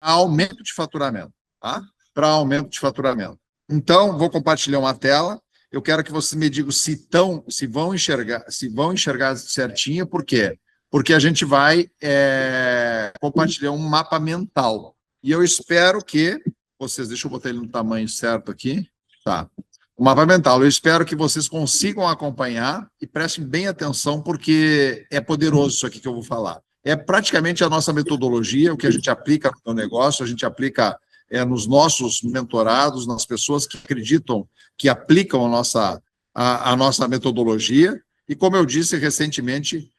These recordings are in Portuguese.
aumento de faturamento, tá? Para aumento de faturamento. Então, vou compartilhar uma tela. Eu quero que vocês me digam se vão enxergar certinho. Por quê? Porque a gente vai compartilhar um mapa mental. E eu espero que vocês... Deixa eu botar ele no tamanho certo aqui. Tá. O mapa mental. Eu espero que vocês consigam acompanhar e prestem bem atenção, porque é poderoso isso aqui que eu vou falar. É praticamente a nossa metodologia, o que a gente aplica no negócio, a gente aplica nos nossos mentorados, nas pessoas que acreditam, que aplicam a nossa metodologia. E, como eu disse recentemente,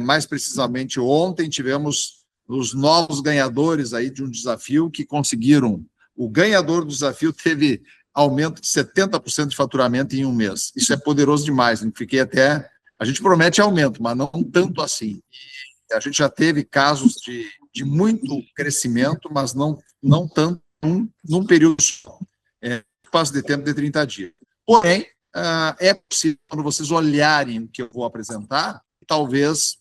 mais precisamente ontem, tivemos os novos ganhadores aí de um desafio que conseguiram. O ganhador do desafio teve aumento de 70% de faturamento em um mês. Isso é poderoso demais. A gente promete aumento, mas não tanto assim. A gente já teve casos de muito crescimento, mas não tanto num período só. Espaço de tempo de 30 dias. Porém, é possível, quando vocês olharem o que eu vou apresentar, talvez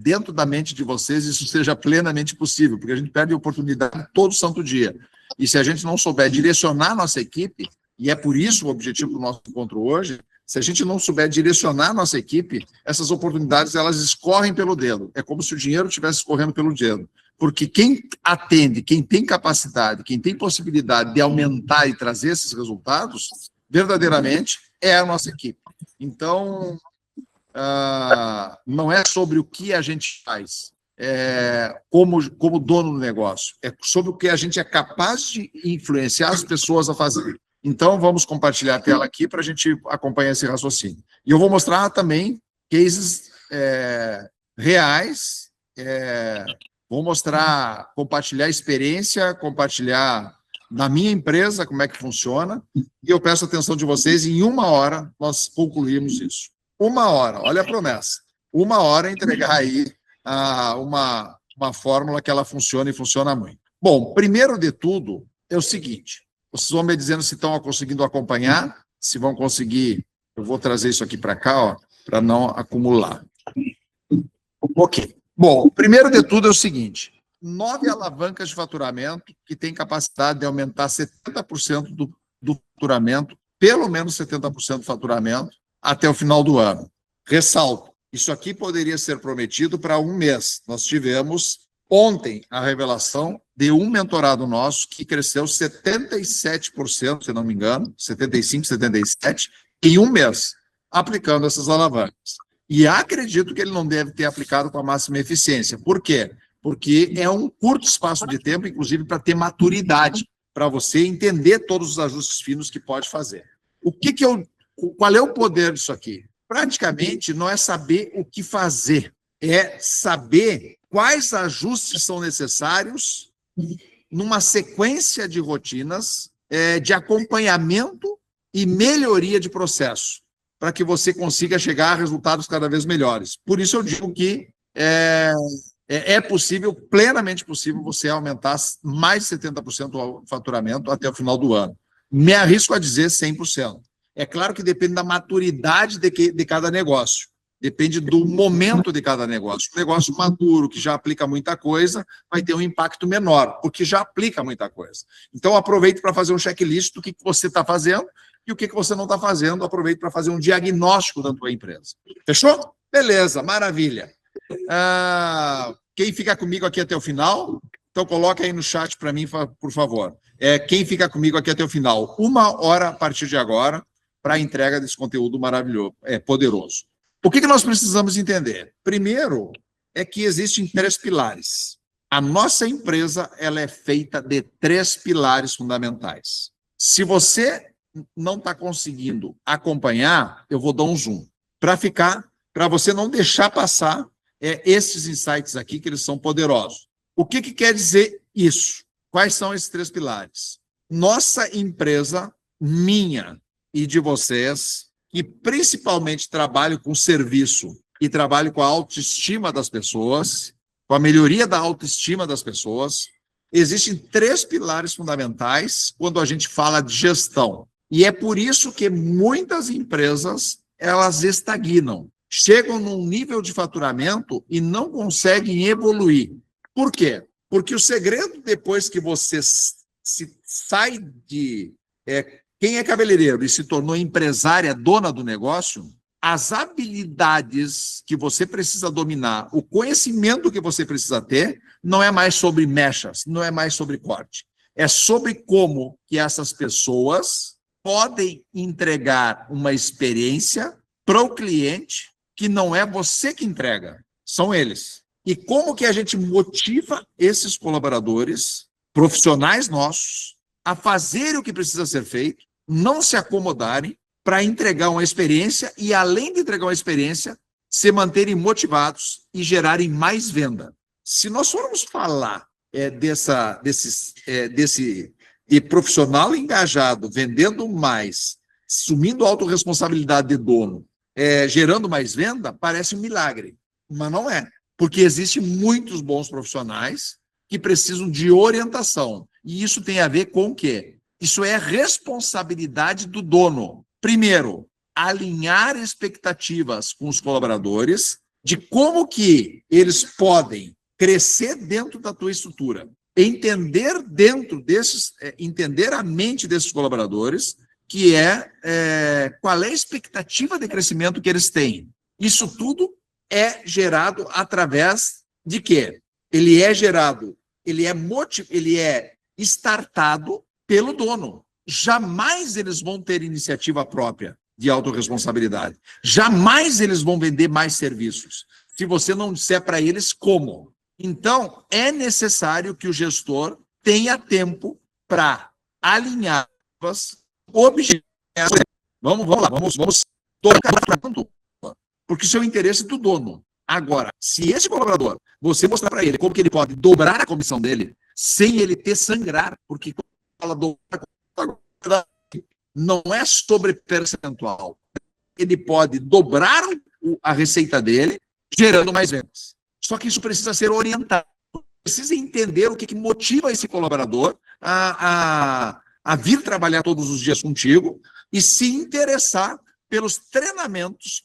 dentro da mente de vocês isso seja plenamente possível, porque a gente perde oportunidade todo santo dia. E se a gente não souber direcionar a nossa equipe, e é por isso o objetivo do nosso encontro hoje, se a gente não souber direcionar a nossa equipe, essas oportunidades elas escorrem pelo dedo. É como se o dinheiro estivesse escorrendo pelo dedo. Porque quem atende, quem tem capacidade, quem tem possibilidade de aumentar e trazer esses resultados, verdadeiramente é a nossa equipe. Então, não é sobre o que a gente faz como dono do negócio, é sobre o que a gente é capaz de influenciar as pessoas a fazer. Então, vamos compartilhar a tela aqui para a gente acompanhar esse raciocínio. E eu vou mostrar também cases reais, vou mostrar, compartilhar experiência, compartilhar na minha empresa como é que funciona, e eu peço a atenção de vocês, em 1 hora nós concluímos isso. 1 hora, olha a promessa. 1 hora entregar aí uma fórmula que ela funciona e funciona muito. Bom, primeiro de tudo é o seguinte, vocês vão me dizendo se estão conseguindo acompanhar, se vão conseguir, eu vou trazer isso aqui para cá, para não acumular. Ok. Bom, primeiro de tudo é o seguinte, 9 alavancas de faturamento que têm capacidade de aumentar 70% do faturamento, pelo menos 70% do faturamento, até o final do ano. Ressalto, isso aqui poderia ser prometido para um mês. Nós tivemos ontem a revelação de um mentorado nosso que cresceu 77%, se não me engano, 75%, 77%, em um mês, aplicando essas alavancas. E acredito que ele não deve ter aplicado com a máxima eficiência. Por quê? Porque é um curto espaço de tempo, inclusive, para ter maturidade, para você entender todos os ajustes finos que pode fazer. Qual é o poder disso aqui? Praticamente não é saber o que fazer, é saber quais ajustes são necessários numa sequência de rotinas de acompanhamento e melhoria de processo, para que você consiga chegar a resultados cada vez melhores. Por isso eu digo que é possível, plenamente possível, você aumentar mais de 70% o faturamento até o final do ano. Me arrisco a dizer 100%. É claro que depende da maturidade de cada negócio, depende do momento de cada negócio. O negócio maduro, que já aplica muita coisa, vai ter um impacto menor, porque já aplica muita coisa. Então, aproveite para fazer um checklist do que você está fazendo e o que você não está fazendo. Aproveite para fazer um diagnóstico da tua empresa. Fechou? Beleza, maravilha. Quem fica comigo aqui até o final? Então, coloca aí no chat para mim, por favor. Quem fica comigo aqui até o final? 1 hora a partir de agora, para a entrega desse conteúdo maravilhoso, poderoso. O que nós precisamos entender? Primeiro, é que existem 3 pilares. A nossa empresa ela é feita de 3 pilares fundamentais. Se você não está conseguindo acompanhar, eu vou dar um zoom. Para você não deixar passar esses insights aqui, que eles são poderosos. O que quer dizer isso? Quais são esses 3 pilares? Nossa empresa, minha e de vocês, que principalmente trabalho com serviço e trabalho com a autoestima das pessoas, com a melhoria da autoestima das pessoas, existem 3 pilares fundamentais quando a gente fala de gestão. E é por isso que muitas empresas, elas estagnam, chegam num nível de faturamento e não conseguem evoluir. Por quê? Porque o segredo, depois que você se sai de quem é cabeleireiro e se tornou empresária, dona do negócio, as habilidades que você precisa dominar, o conhecimento que você precisa ter, não é mais sobre mechas, não é mais sobre corte. É sobre como que essas pessoas podem entregar uma experiência para o cliente que não é você que entrega, são eles. E como que a gente motiva esses colaboradores, profissionais nossos, a fazerem o que precisa ser feito, não se acomodarem para entregar uma experiência e, além de entregar uma experiência, se manterem motivados e gerarem mais venda. Se nós formos falar de profissional engajado, vendendo mais, assumindo a autorresponsabilidade de dono, gerando mais venda, parece um milagre, mas não é. Porque existem muitos bons profissionais que precisam de orientação. E isso tem a ver com o quê? Isso é responsabilidade do dono. Primeiro, alinhar expectativas com os colaboradores de como que eles podem crescer dentro da tua estrutura. Entender entender a mente desses colaboradores, que qual é a expectativa de crescimento que eles têm. Isso tudo é gerado através de quê? Ele é startado pelo dono. Jamais eles vão ter iniciativa própria de autorresponsabilidade. Jamais eles vão vender mais serviços, se você não disser para eles como. Então, é necessário que o gestor tenha tempo para alinhar os objetivos. Vamos lá, vamos tocar, porque isso é o interesse do dono. Agora, se esse colaborador, você mostrar para ele como que ele pode dobrar a comissão dele, sem ele ter sangrar, porque quando fala dobrar, não é sobre percentual. Ele pode dobrar a receita dele, gerando mais vendas. Só que isso precisa ser orientado. Precisa entender o que motiva esse colaborador a vir trabalhar todos os dias contigo e se interessar pelos treinamentos,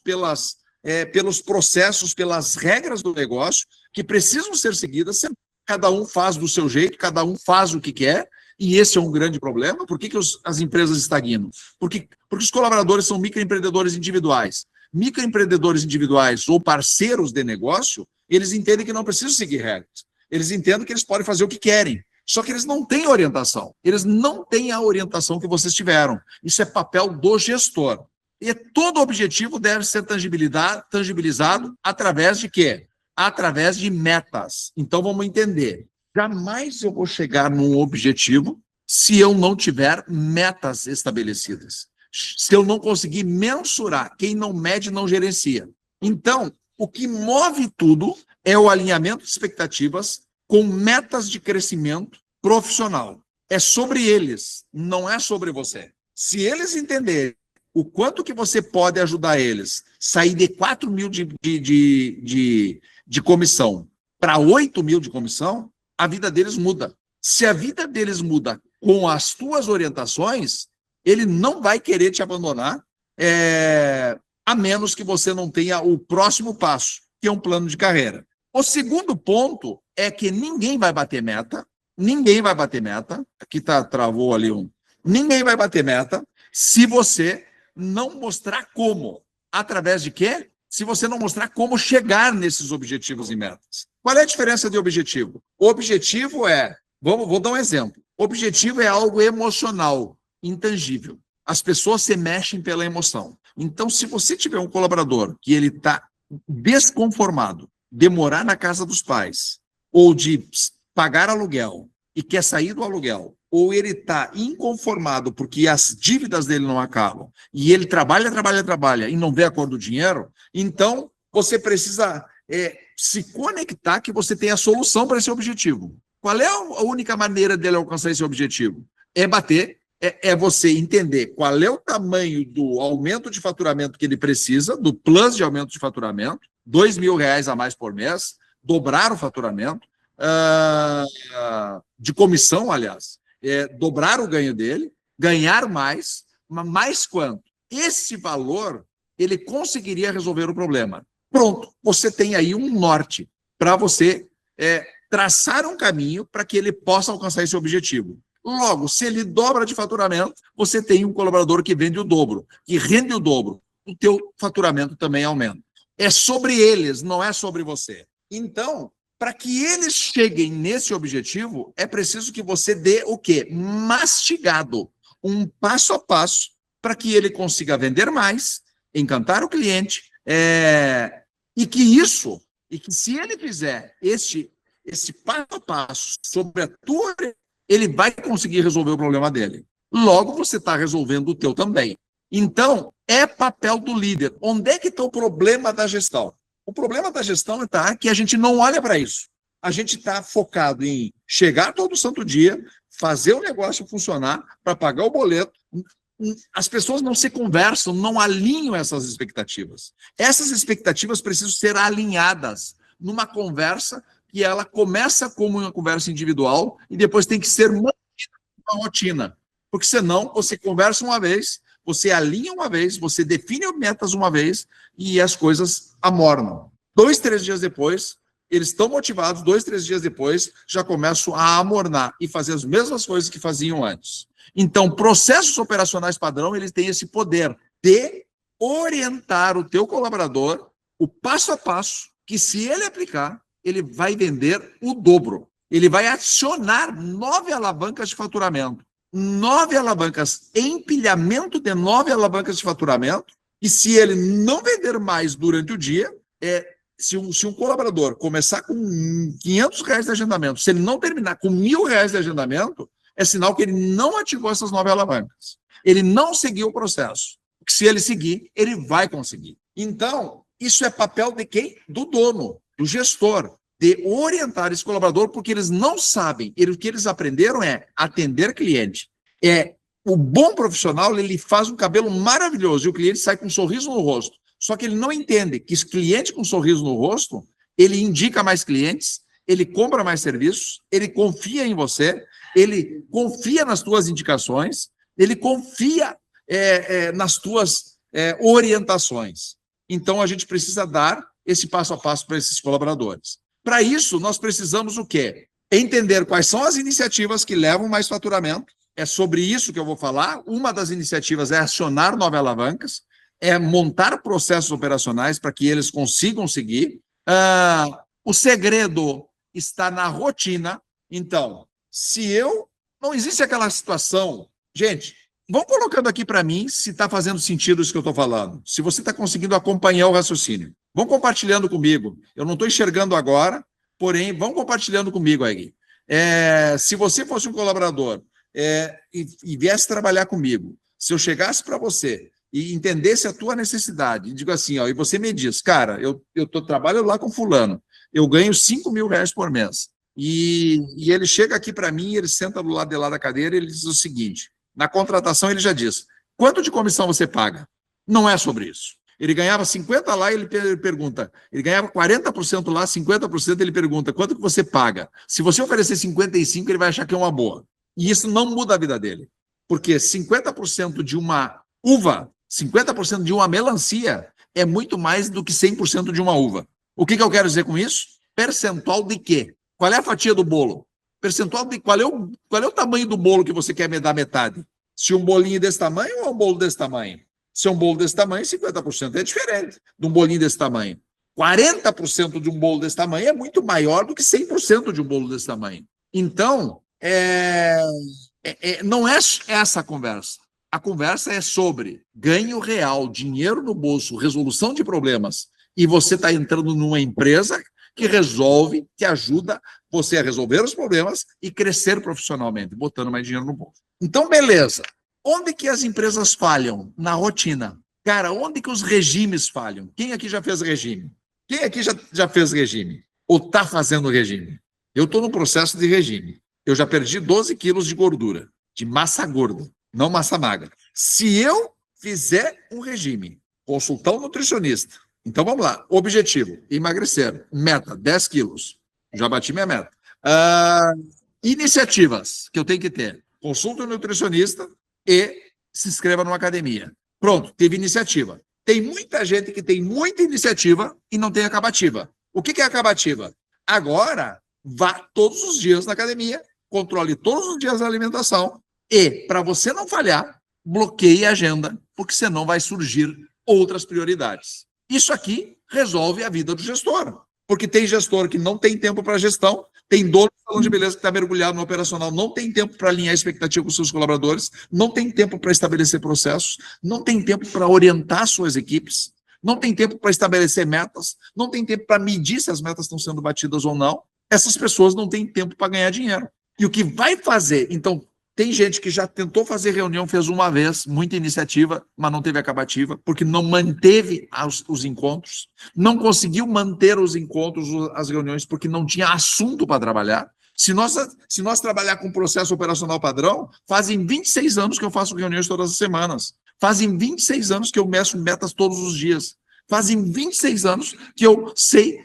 pelos processos, pelas regras do negócio que precisam ser seguidas. Cada um faz do seu jeito, cada um faz o que quer, e esse é um grande problema. Por que as empresas estagnam? Porque os colaboradores são microempreendedores individuais. Microempreendedores individuais ou parceiros de negócio, eles entendem que não precisam seguir regras. Eles entendem que eles podem fazer o que querem. Só que eles não têm orientação. Eles não têm a orientação que vocês tiveram. Isso é papel do gestor. E todo objetivo deve ser tangibilizado através de quê? Através de metas. Então, vamos entender. Jamais eu vou chegar num objetivo se eu não tiver metas estabelecidas. Se eu não conseguir mensurar, quem não mede não gerencia. Então, o que move tudo é o alinhamento de expectativas com metas de crescimento profissional. É sobre eles, não é sobre você. Se eles entenderem o quanto que você pode ajudar eles sair de 4 mil de comissão para 8 mil de comissão, a vida deles muda. Se a vida deles muda com as tuas orientações, ele não vai querer te abandonar, a menos que você não tenha o próximo passo, que é um plano de carreira. O segundo ponto é que ninguém vai bater meta, aqui travou ali ninguém vai bater meta se você não mostrar como. Através de quê? Se você não mostrar como chegar nesses objetivos e metas. Qual é a diferença de objetivo? O objetivo vou dar um exemplo. O objetivo é algo emocional, intangível. As pessoas se mexem pela emoção. Então, se você tiver um colaborador que ele está desconformado de morar na casa dos pais, ou de pagar aluguel e quer sair do aluguel, ou ele está inconformado porque as dívidas dele não acabam, e ele trabalha e não vê a cor do dinheiro, então você precisa se conectar que você tem a solução para esse objetivo. Qual é a única maneira dele alcançar esse objetivo? É bater, você entender qual é o tamanho do aumento de faturamento que ele precisa, do plano de aumento de faturamento, R$2.000 a mais por mês, dobrar o faturamento, de comissão, aliás, dobrar o ganho dele, ganhar mais, mais quanto? Esse valor, ele conseguiria resolver o problema. Pronto, você tem aí um norte para você traçar um caminho para que ele possa alcançar esse objetivo. Logo, se ele dobra de faturamento, você tem um colaborador que vende o dobro, que rende o dobro, o teu faturamento também aumenta. É sobre eles, não é sobre você. Então, para que eles cheguem nesse objetivo, é preciso que você dê o quê? Mastigado, um passo a passo, para que ele consiga vender mais, encantar o cliente, e que se ele fizer esse passo a passo sobre a tua, ele vai conseguir resolver o problema dele. Logo, você está resolvendo o teu também. Então, é papel do líder. Onde é que está o problema da gestão? O problema da gestão está que a gente não olha para isso. A gente está focado em chegar todo santo dia, fazer o negócio funcionar, para pagar o boleto. As pessoas não se conversam, não alinham essas expectativas. Essas expectativas precisam ser alinhadas numa conversa que ela começa como uma conversa individual e depois tem que ser uma rotina. Porque senão você conversa uma vez, você alinha uma vez, você define metas uma vez e as coisas amornam. 2, 3 dias depois, eles estão motivados, 2, 3 dias depois, já começam a amornar e fazer as mesmas coisas que faziam antes. Então, processos operacionais padrão, eles têm esse poder de orientar o teu colaborador, o passo a passo, que se ele aplicar, ele vai vender o dobro. Ele vai acionar 9 alavancas de faturamento. 9 alavancas, empilhamento de 9 alavancas de faturamento, e se ele não vender mais durante o dia, se um colaborador começar com R$500 de agendamento, se ele não terminar com R$1.000 de agendamento, é sinal que ele não ativou essas 9 alavancas. Ele não seguiu o processo. Porque se ele seguir, ele vai conseguir. Então, isso é papel de quem? Do dono, do gestor, de orientar esse colaborador, porque eles não sabem. O que eles aprenderam é atender cliente. O bom profissional, ele faz um cabelo maravilhoso e o cliente sai com um sorriso no rosto. Só que ele não entende que esse cliente com um sorriso no rosto, ele indica mais clientes, ele compra mais serviços, ele confia em você, ele confia nas tuas indicações, ele confia nas tuas orientações. Então, a gente precisa dar esse passo a passo para esses colaboradores. Para isso, nós precisamos o quê? Entender quais são as iniciativas que levam mais faturamento. É sobre isso que eu vou falar. Uma das iniciativas é acionar 9 alavancas, é montar processos operacionais para que eles consigam seguir. O segredo está na rotina. Então, não existe aquela situação... Gente, vão colocando aqui para mim se está fazendo sentido isso que eu estou falando. Se você está conseguindo acompanhar o raciocínio. Vão compartilhando comigo. Eu não estou enxergando agora, porém, vão compartilhando comigo aí. Se você fosse um colaborador e viesse trabalhar comigo, se eu chegasse para você e entendesse a tua necessidade, e digo assim, e você me diz, cara, eu trabalho lá com fulano, eu ganho R$5.000 por mês, e ele chega aqui para mim, ele senta do lado de lá da cadeira e ele diz o seguinte, na contratação ele já diz, quanto de comissão você paga? Não é sobre isso. Ele ganhava 50% lá e ele pergunta, ele ganhava 40% lá, 50% ele pergunta, quanto que você paga? Se você oferecer 55%, ele vai achar que é uma boa. E isso não muda a vida dele. Porque 50% de uma uva, 50% de uma melancia é muito mais do que 100% de uma uva. O que eu quero dizer com isso? Percentual de quê? Qual é a fatia do bolo? Percentual de qual é o tamanho do bolo que você quer me dar metade? Se um bolinho desse tamanho ou um bolo desse tamanho? Se é um bolo desse tamanho, 50% é diferente de um bolinho desse tamanho. 40% de um bolo desse tamanho é muito maior do que 100% de um bolo desse tamanho. Então, não é essa a conversa. A conversa é sobre ganho real, dinheiro no bolso, resolução de problemas. E você está entrando numa empresa que resolve, que ajuda você a resolver os problemas e crescer profissionalmente, botando mais dinheiro no bolso. Então, beleza. Onde que as empresas falham? Na rotina. Cara, onde que os regimes falham? Quem aqui já fez regime? Quem aqui já fez regime? Ou está fazendo regime? Eu estou no processo de regime. Eu já perdi 12 quilos de gordura, de massa gorda, não massa magra. Se eu fizer um regime, consultar um nutricionista, então vamos lá, objetivo, emagrecer, meta, 10 quilos. Já bati minha meta. Iniciativas que eu tenho que ter. Consulta um nutricionista, e se inscreva numa academia. Pronto, teve iniciativa. Tem muita gente que tem muita iniciativa e não tem acabativa. O que é acabativa? Agora, vá todos os dias na academia, controle todos os dias a alimentação e, para você não falhar, bloqueie a agenda, porque senão vai surgir outras prioridades. Isso aqui resolve a vida do gestor, porque tem gestor que não tem tempo para gestão, tem dono de salão de beleza que está mergulhado no operacional, não tem tempo para alinhar a expectativa com os seus colaboradores, não tem tempo para estabelecer processos, não tem tempo para orientar suas equipes, não tem tempo para estabelecer metas, não tem tempo para medir se as metas estão sendo batidas ou não. Essas pessoas não têm tempo para ganhar dinheiro. E o que vai fazer? Então, tem gente que já tentou fazer reunião, fez uma vez, muita iniciativa, mas não teve acabativa, porque não manteve os encontros, não conseguiu manter os encontros, as reuniões, porque não tinha assunto para trabalhar. Se nós trabalhar com processo operacional padrão, fazem 26 anos que eu faço reuniões todas as semanas. Fazem 26 anos que eu meço metas todos os dias. Fazem 26 anos que eu sei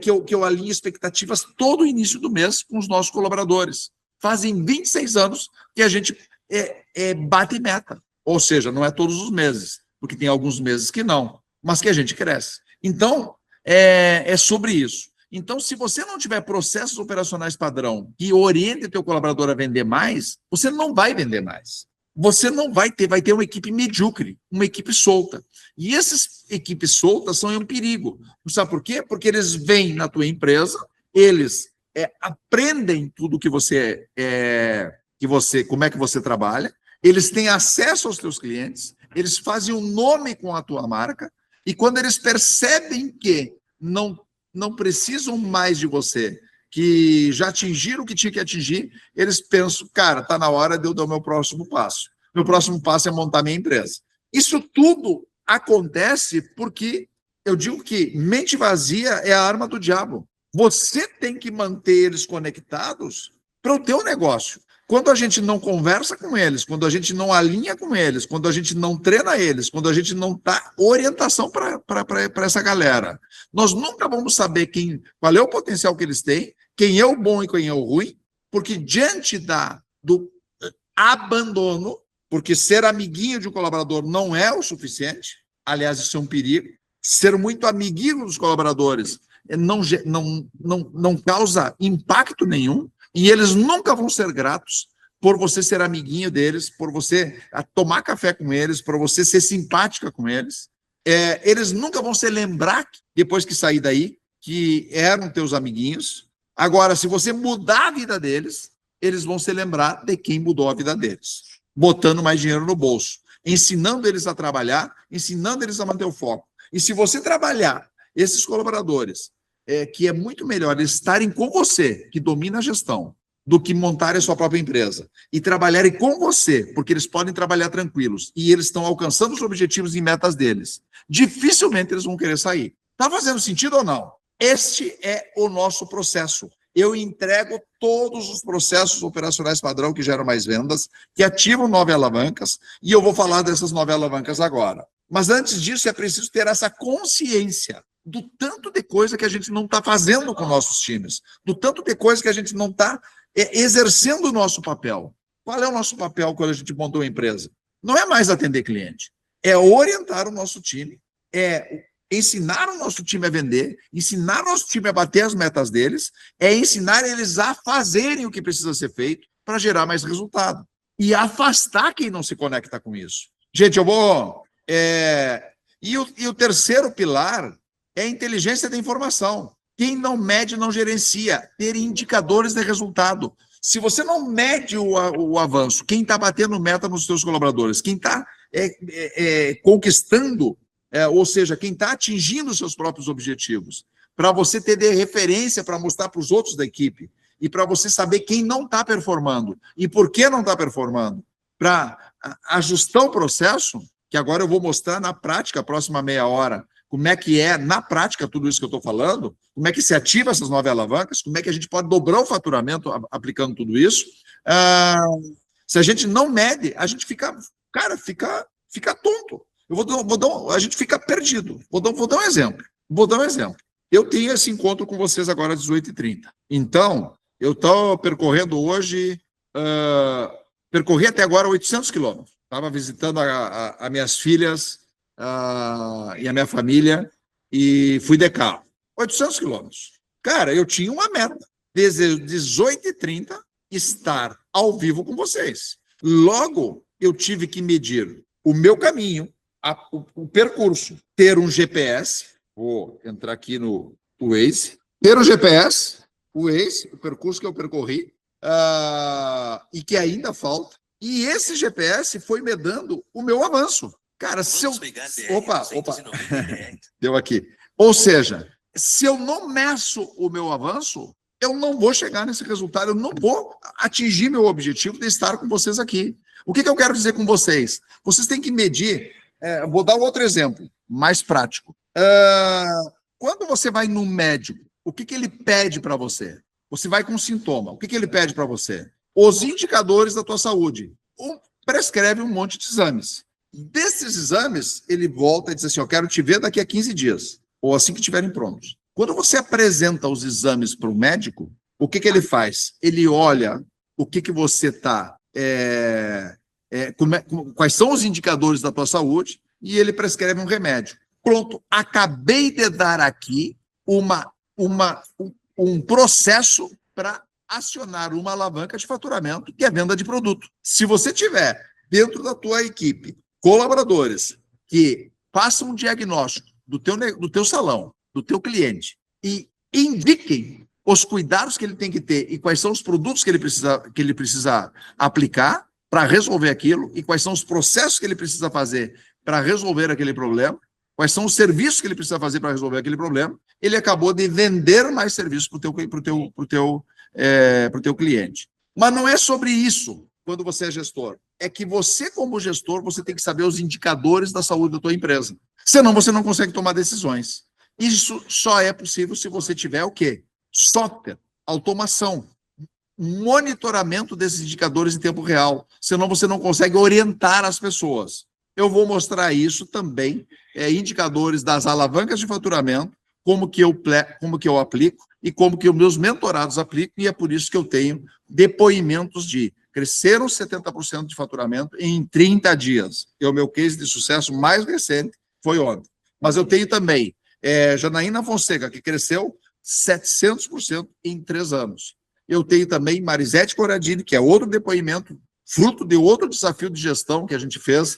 que eu alinho expectativas todo o início do mês com os nossos colaboradores. Fazem 26 anos que a gente bate meta. Ou seja, não é todos os meses, porque tem alguns meses que não, mas que a gente cresce. Então, é sobre isso. Então, se você não tiver processos operacionais padrão que orientem o teu colaborador a vender mais, você não vai vender mais. Você não vai ter uma equipe medíocre, uma equipe solta. E essas equipes soltas são um perigo. Sabe por quê? Porque eles vêm na tua empresa, eles aprendem tudo como é que você trabalha, eles têm acesso aos teus clientes, eles fazem um nome com a tua marca, e quando eles percebem que não precisam mais de você, que já atingiram o que tinha que atingir, eles pensam, cara, está na hora de eu dar o meu próximo passo. Meu próximo passo é montar minha empresa. Isso tudo acontece porque eu digo que mente vazia é a arma do diabo. Você tem que manter eles conectados para o teu negócio. Quando a gente não conversa com eles, quando a gente não alinha com eles, quando a gente não treina eles, quando a gente não dá orientação para essa galera, nós nunca vamos saber qual é o potencial que eles têm, quem é o bom e quem é o ruim, porque diante do abandono, porque ser amiguinho de um colaborador não é o suficiente, aliás, isso é um perigo, ser muito amiguinho dos colaboradores não causa impacto nenhum, e eles nunca vão ser gratos por você ser amiguinho deles, por você tomar café com eles, por você ser simpática com eles. Eles nunca vão se lembrar, depois que sair daí, que eram teus amiguinhos. Agora, se você mudar a vida deles, eles vão se lembrar de quem mudou a vida deles, botando mais dinheiro no bolso, ensinando eles a trabalhar, ensinando eles a manter o foco. E se você trabalhar esses colaboradores, que é muito melhor eles estarem com você, que domina a gestão, do que montarem a sua própria empresa, e trabalharem com você, porque eles podem trabalhar tranquilos, e eles estão alcançando os objetivos e metas deles, dificilmente eles vão querer sair. Está fazendo sentido ou não? Este é o nosso processo. Eu entrego todos os processos operacionais padrão que geram mais vendas, que ativam 9 alavancas, e eu vou falar dessas 9 alavancas agora. Mas antes disso, é preciso ter essa consciência do tanto de coisa que a gente não está fazendo com nossos times, do tanto de coisa que a gente não está exercendo o nosso papel. Qual é o nosso papel quando a gente montou uma empresa? Não é mais atender cliente, é orientar o nosso time, é ensinar o nosso time a vender, ensinar o nosso time a bater as metas deles, é ensinar eles a fazerem o que precisa ser feito para gerar mais resultado. E afastar quem não se conecta com isso. Gente, eu vou... E o terceiro pilar é a inteligência da informação. Quem não mede, não gerencia. Ter indicadores de resultado. Se você não mede o avanço, quem está batendo meta nos seus colaboradores, quem está conquistando, ou seja, quem está atingindo os seus próprios objetivos, para você ter de referência para mostrar para os outros da equipe, e para você saber quem não está performando e por que não está performando, para ajustar o processo, que agora eu vou mostrar na prática, a próxima meia hora, como é que é, na prática, tudo isso que eu estou falando, como é que se ativa essas 9 alavancas, como é que a gente pode dobrar o faturamento aplicando tudo isso. Se a gente não mede, a gente fica tonto. A gente fica perdido. Vou dar um exemplo. Eu tenho esse encontro com vocês agora às 18h30. Então, eu estou percorrendo hoje, percorri até agora 800 quilômetros. Estava visitando as minhas filhas e a minha família e fui de carro. 800 quilômetros. Cara, eu tinha uma meta. 18h30, estar ao vivo com vocês. Logo, eu tive que medir o meu caminho, o percurso, ter um GPS, vou entrar aqui no Waze, ter um GPS, o Waze, o percurso que eu percorri, e que ainda falta, e esse GPS foi me dando o meu avanço. Cara, se eu... Opa, deu aqui. Ou seja, se eu não meço o meu avanço, eu não vou chegar nesse resultado, eu não vou atingir meu objetivo de estar com vocês aqui. O que eu quero dizer com vocês? Vocês têm que medir, vou dar um outro exemplo, mais prático. Quando você vai no médico, o que ele pede para você? Você vai com sintoma, o que ele pede para você? Os indicadores da tua saúde. Prescreve um monte de exames. Desses exames, ele volta e diz assim, eu quero te ver daqui a 15 dias, ou assim que estiverem prontos. Quando você apresenta os exames para o médico, o que ele faz? Ele olha o que você está... quais são os indicadores da tua saúde e ele prescreve um remédio. Pronto, acabei de dar aqui um processo para acionar uma alavanca de faturamento, que é a venda de produto. Se você tiver dentro da tua equipe colaboradores que façam um diagnóstico do teu salão, do teu cliente, e indiquem os cuidados que ele tem que ter e quais são os produtos que ele precisa aplicar para resolver aquilo, e quais são os processos que ele precisa fazer para resolver aquele problema, quais são os serviços que ele precisa fazer para resolver aquele problema, ele acabou de vender mais serviços para o teu cliente. Mas não é sobre isso quando você é gestor. É que você, como gestor, você tem que saber os indicadores da saúde da tua empresa. Senão você não consegue tomar decisões. Isso só é possível se você tiver o quê? Software, automação, monitoramento desses indicadores em tempo real. Senão você não consegue orientar as pessoas. Eu vou mostrar isso também, indicadores das alavancas de faturamento, como que eu aplico e como que os meus mentorados aplicam, e é por isso que eu tenho depoimentos de cresceram 70% de faturamento em 30 dias. E o meu case de sucesso mais recente foi ontem. Mas eu tenho também Janaína Fonseca, que cresceu 700% em 3 anos. Eu tenho também Marisete Corradini, que é outro depoimento, fruto de outro desafio de gestão que a gente fez.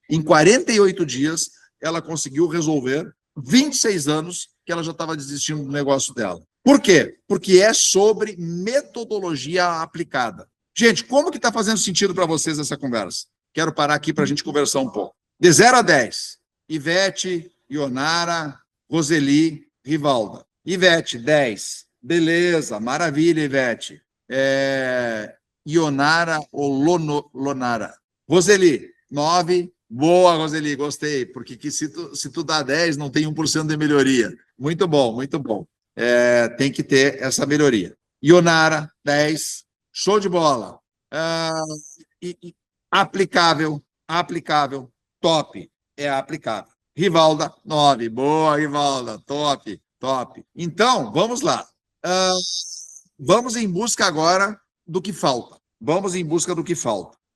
Em 48 dias, ela conseguiu resolver 26 anos que ela já estava desistindo do negócio dela. Por quê? Porque é sobre metodologia aplicada. Gente, como que está fazendo sentido para vocês essa conversa? Quero parar aqui para a gente conversar um pouco. De 0 a 10, Ivete, Ionara, Roseli, Rivalda. Ivete, 10. Beleza, maravilha, Ivete. Ionara ou Lonara. Roseli, 9. Boa, Roseli, gostei, porque se tu dá 10, não tem 1% de melhoria. Muito bom, muito bom. Tem que ter essa melhoria. Ionara, 10. Show de bola. Aplicável, top, aplicável. Rivalda, 9. Boa, Rivalda, top. Então, vamos lá. Vamos em busca agora do que falta.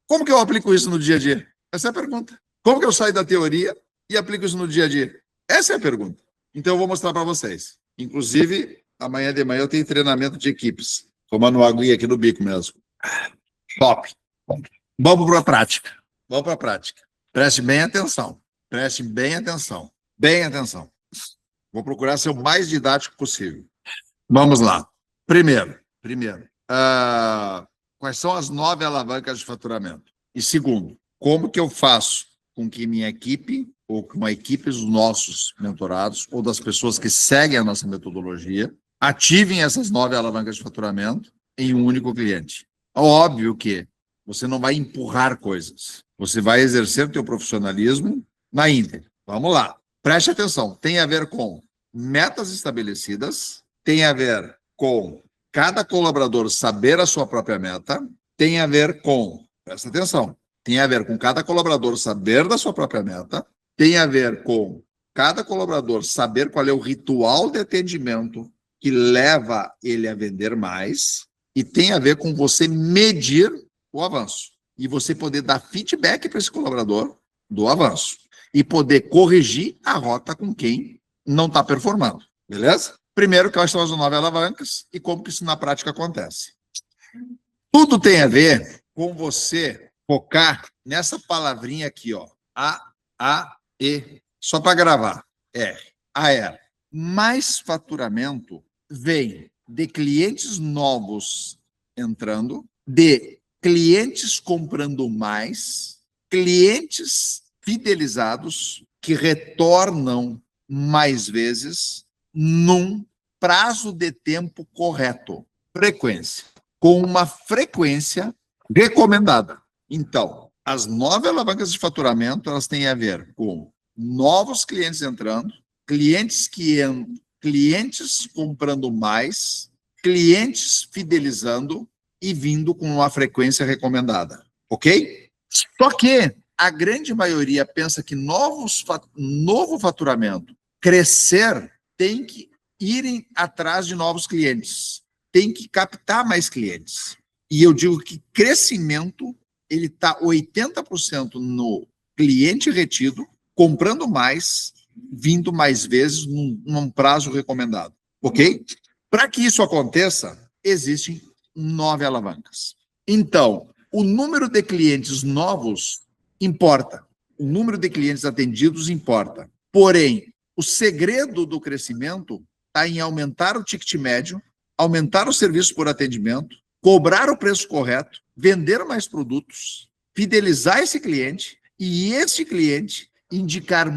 Como que eu aplico isso no dia a dia? Essa é a pergunta. Como que eu saio da teoria e aplico isso no dia a dia? Essa é a pergunta. Então, eu vou mostrar para vocês. Inclusive, amanhã de manhã eu tenho treinamento de equipes. Tomando uma aguinha aqui no bico mesmo. Top. Vamos para a prática. Preste bem atenção. Bem atenção. Vou procurar ser o mais didático possível. Vamos lá. Primeiro, quais são as 9 alavancas de faturamento? E segundo, como que eu faço com que minha equipe, ou com a equipe dos nossos mentorados, ou das pessoas que seguem a nossa metodologia, ativem essas 9 alavancas de faturamento em um único cliente? Óbvio que você não vai empurrar coisas. Você vai exercer o teu profissionalismo na íntegra. Vamos lá. Preste atenção. Tem a ver com metas estabelecidas, tem a ver com cada colaborador saber a sua própria meta, tem a ver com, presta atenção, tem a ver com cada colaborador saber da sua própria meta, tem a ver com cada colaborador saber qual é o ritual de atendimento que leva ele a vender mais, e tem a ver com você medir o avanço e você poder dar feedback para esse colaborador do avanço e poder corrigir a rota com quem não está performando, beleza? Primeiro, quais são as 9 alavancas e como que isso na prática acontece. Tudo tem a ver com você focar nessa palavrinha aqui, ó. A-E. Só para gravar. R. Mais faturamento vem de clientes novos entrando, de clientes comprando mais, clientes fidelizados que retornam mais vezes num prazo de tempo correto. Frequência. Com uma frequência recomendada. Então, as 9 alavancas de faturamento, elas têm a ver com novos clientes entrando, clientes comprando mais, clientes fidelizando e vindo com uma frequência recomendada, ok? Só que a grande maioria pensa que novo faturamento, crescer, tem que irem atrás de novos clientes, tem que captar mais clientes. E eu digo que crescimento, ele está 80% no cliente retido, comprando mais, vindo mais vezes num prazo recomendado, ok? Para que isso aconteça, existem 9 alavancas. Então, o número de clientes novos importa, o número de clientes atendidos importa. Porém, o segredo do crescimento está em aumentar o ticket médio, aumentar o serviço por atendimento, cobrar o preço correto, vender mais produtos, fidelizar esse cliente e esse cliente indicar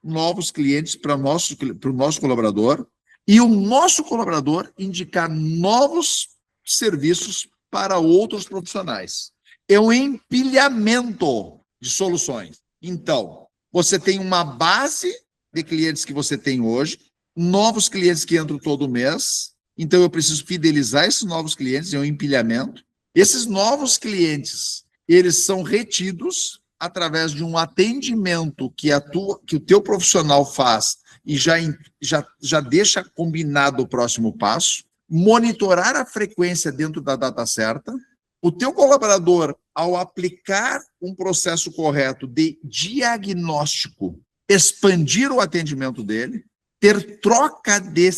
novos clientes para o nosso colaborador e o nosso colaborador indicar novos serviços para outros profissionais. É um empilhamento de soluções. Então, você tem uma base de clientes que você tem hoje, novos clientes que entram todo mês, então eu preciso fidelizar esses novos clientes, é um empilhamento. Esses novos clientes, eles são retidos através de um atendimento que o teu profissional faz e já deixa combinado o próximo passo, monitorar a frequência dentro da data certa, o teu colaborador, ao aplicar um processo correto de diagnóstico, expandir o atendimento dele, ter troca de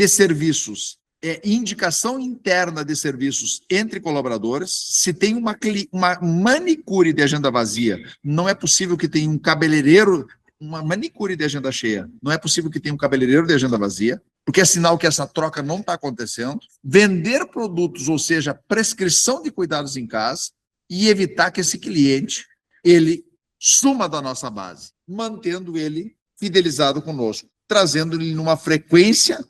serviços, indicação interna de serviços entre colaboradores. Se tem uma manicure de agenda vazia, não é possível que tenha um cabeleireiro, uma manicure de agenda cheia, não é possível que tenha um cabeleireiro de agenda vazia, porque é sinal que essa troca não está acontecendo. Vender produtos, ou seja, prescrição de cuidados em casa, e evitar que esse cliente, ele suma da nossa base, mantendo ele fidelizado conosco, trazendo ele numa frequência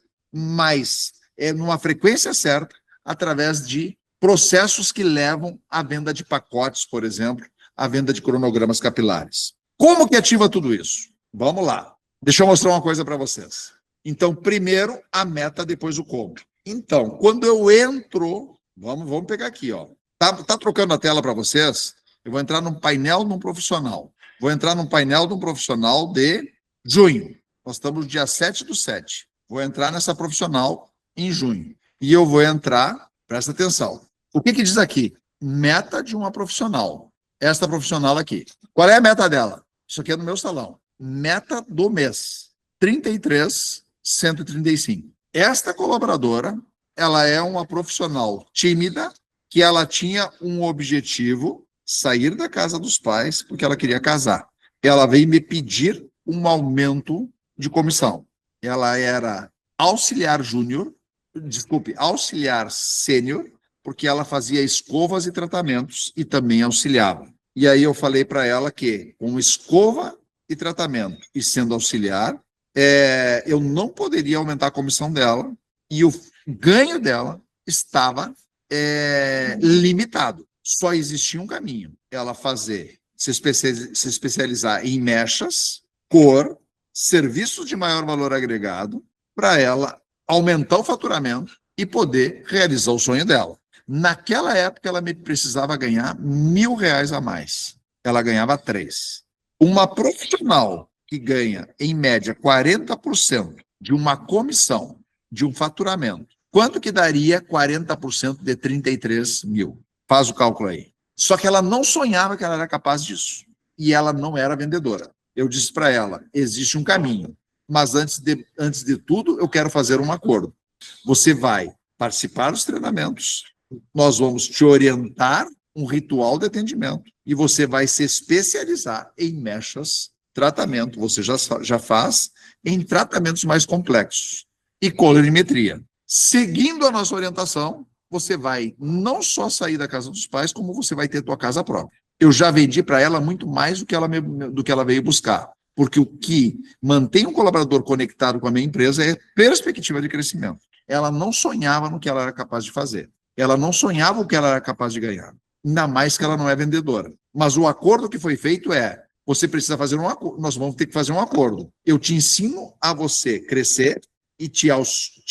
numa frequência certa, através de processos que levam à venda de pacotes, por exemplo, à venda de cronogramas capilares. Como que ativa tudo isso? Vamos lá. Deixa eu mostrar uma coisa para vocês. Então, primeiro a meta, depois o como. Então, quando eu entro, vamos pegar aqui, ó. Tá trocando a tela para vocês? Eu vou entrar num painel de um profissional. Vou entrar num painel de um profissional de junho. Nós estamos no dia 7/7. Vou entrar nessa profissional em junho. E eu vou entrar, presta atenção. O que diz aqui? Meta de uma profissional. Esta profissional aqui. Qual é a meta dela? Isso aqui é no meu salão. Meta do mês. 33.135. Esta colaboradora, ela é uma profissional tímida, que ela tinha um objetivo, sair da casa dos pais, porque ela queria casar. Ela veio me pedir um aumento de comissão. Ela era auxiliar sênior, porque ela fazia escovas e tratamentos e também auxiliava. E aí eu falei para ela que, com escova e tratamento e sendo auxiliar, eu não poderia aumentar a comissão dela e o ganho dela estava limitado. Só existia um caminho, ela se especializar em mechas, cor, serviços de maior valor agregado, para ela aumentar o faturamento e poder realizar o sonho dela. Naquela época, ela precisava ganhar R$1.000 a mais. Ela ganhava 3. Uma profissional que ganha, em média, 40% de uma comissão, de um faturamento, quanto que daria 40% de 33 mil? Faz o cálculo aí. Só que ela não sonhava que ela era capaz disso. E ela não era vendedora. Eu disse para ela, existe um caminho. mas antes de tudo, eu quero fazer um acordo. Você vai participar dos treinamentos, nós vamos te orientar um ritual de atendimento e você vai se especializar em mechas, tratamento, você já faz em tratamentos mais complexos e colorimetria. Seguindo a nossa orientação, você vai não só sair da casa dos pais, como você vai ter tua casa própria. Eu já vendi para ela muito mais do que ela veio buscar, porque o que mantém um colaborador conectado com a minha empresa é perspectiva de crescimento. Ela não sonhava no que ela era capaz de fazer. Ela não sonhava o que ela era capaz de ganhar. Ainda mais que ela não é vendedora. Mas o acordo que foi feito é, você precisa fazer um acordo, nós vamos ter que fazer um acordo. Eu te ensino a você crescer e te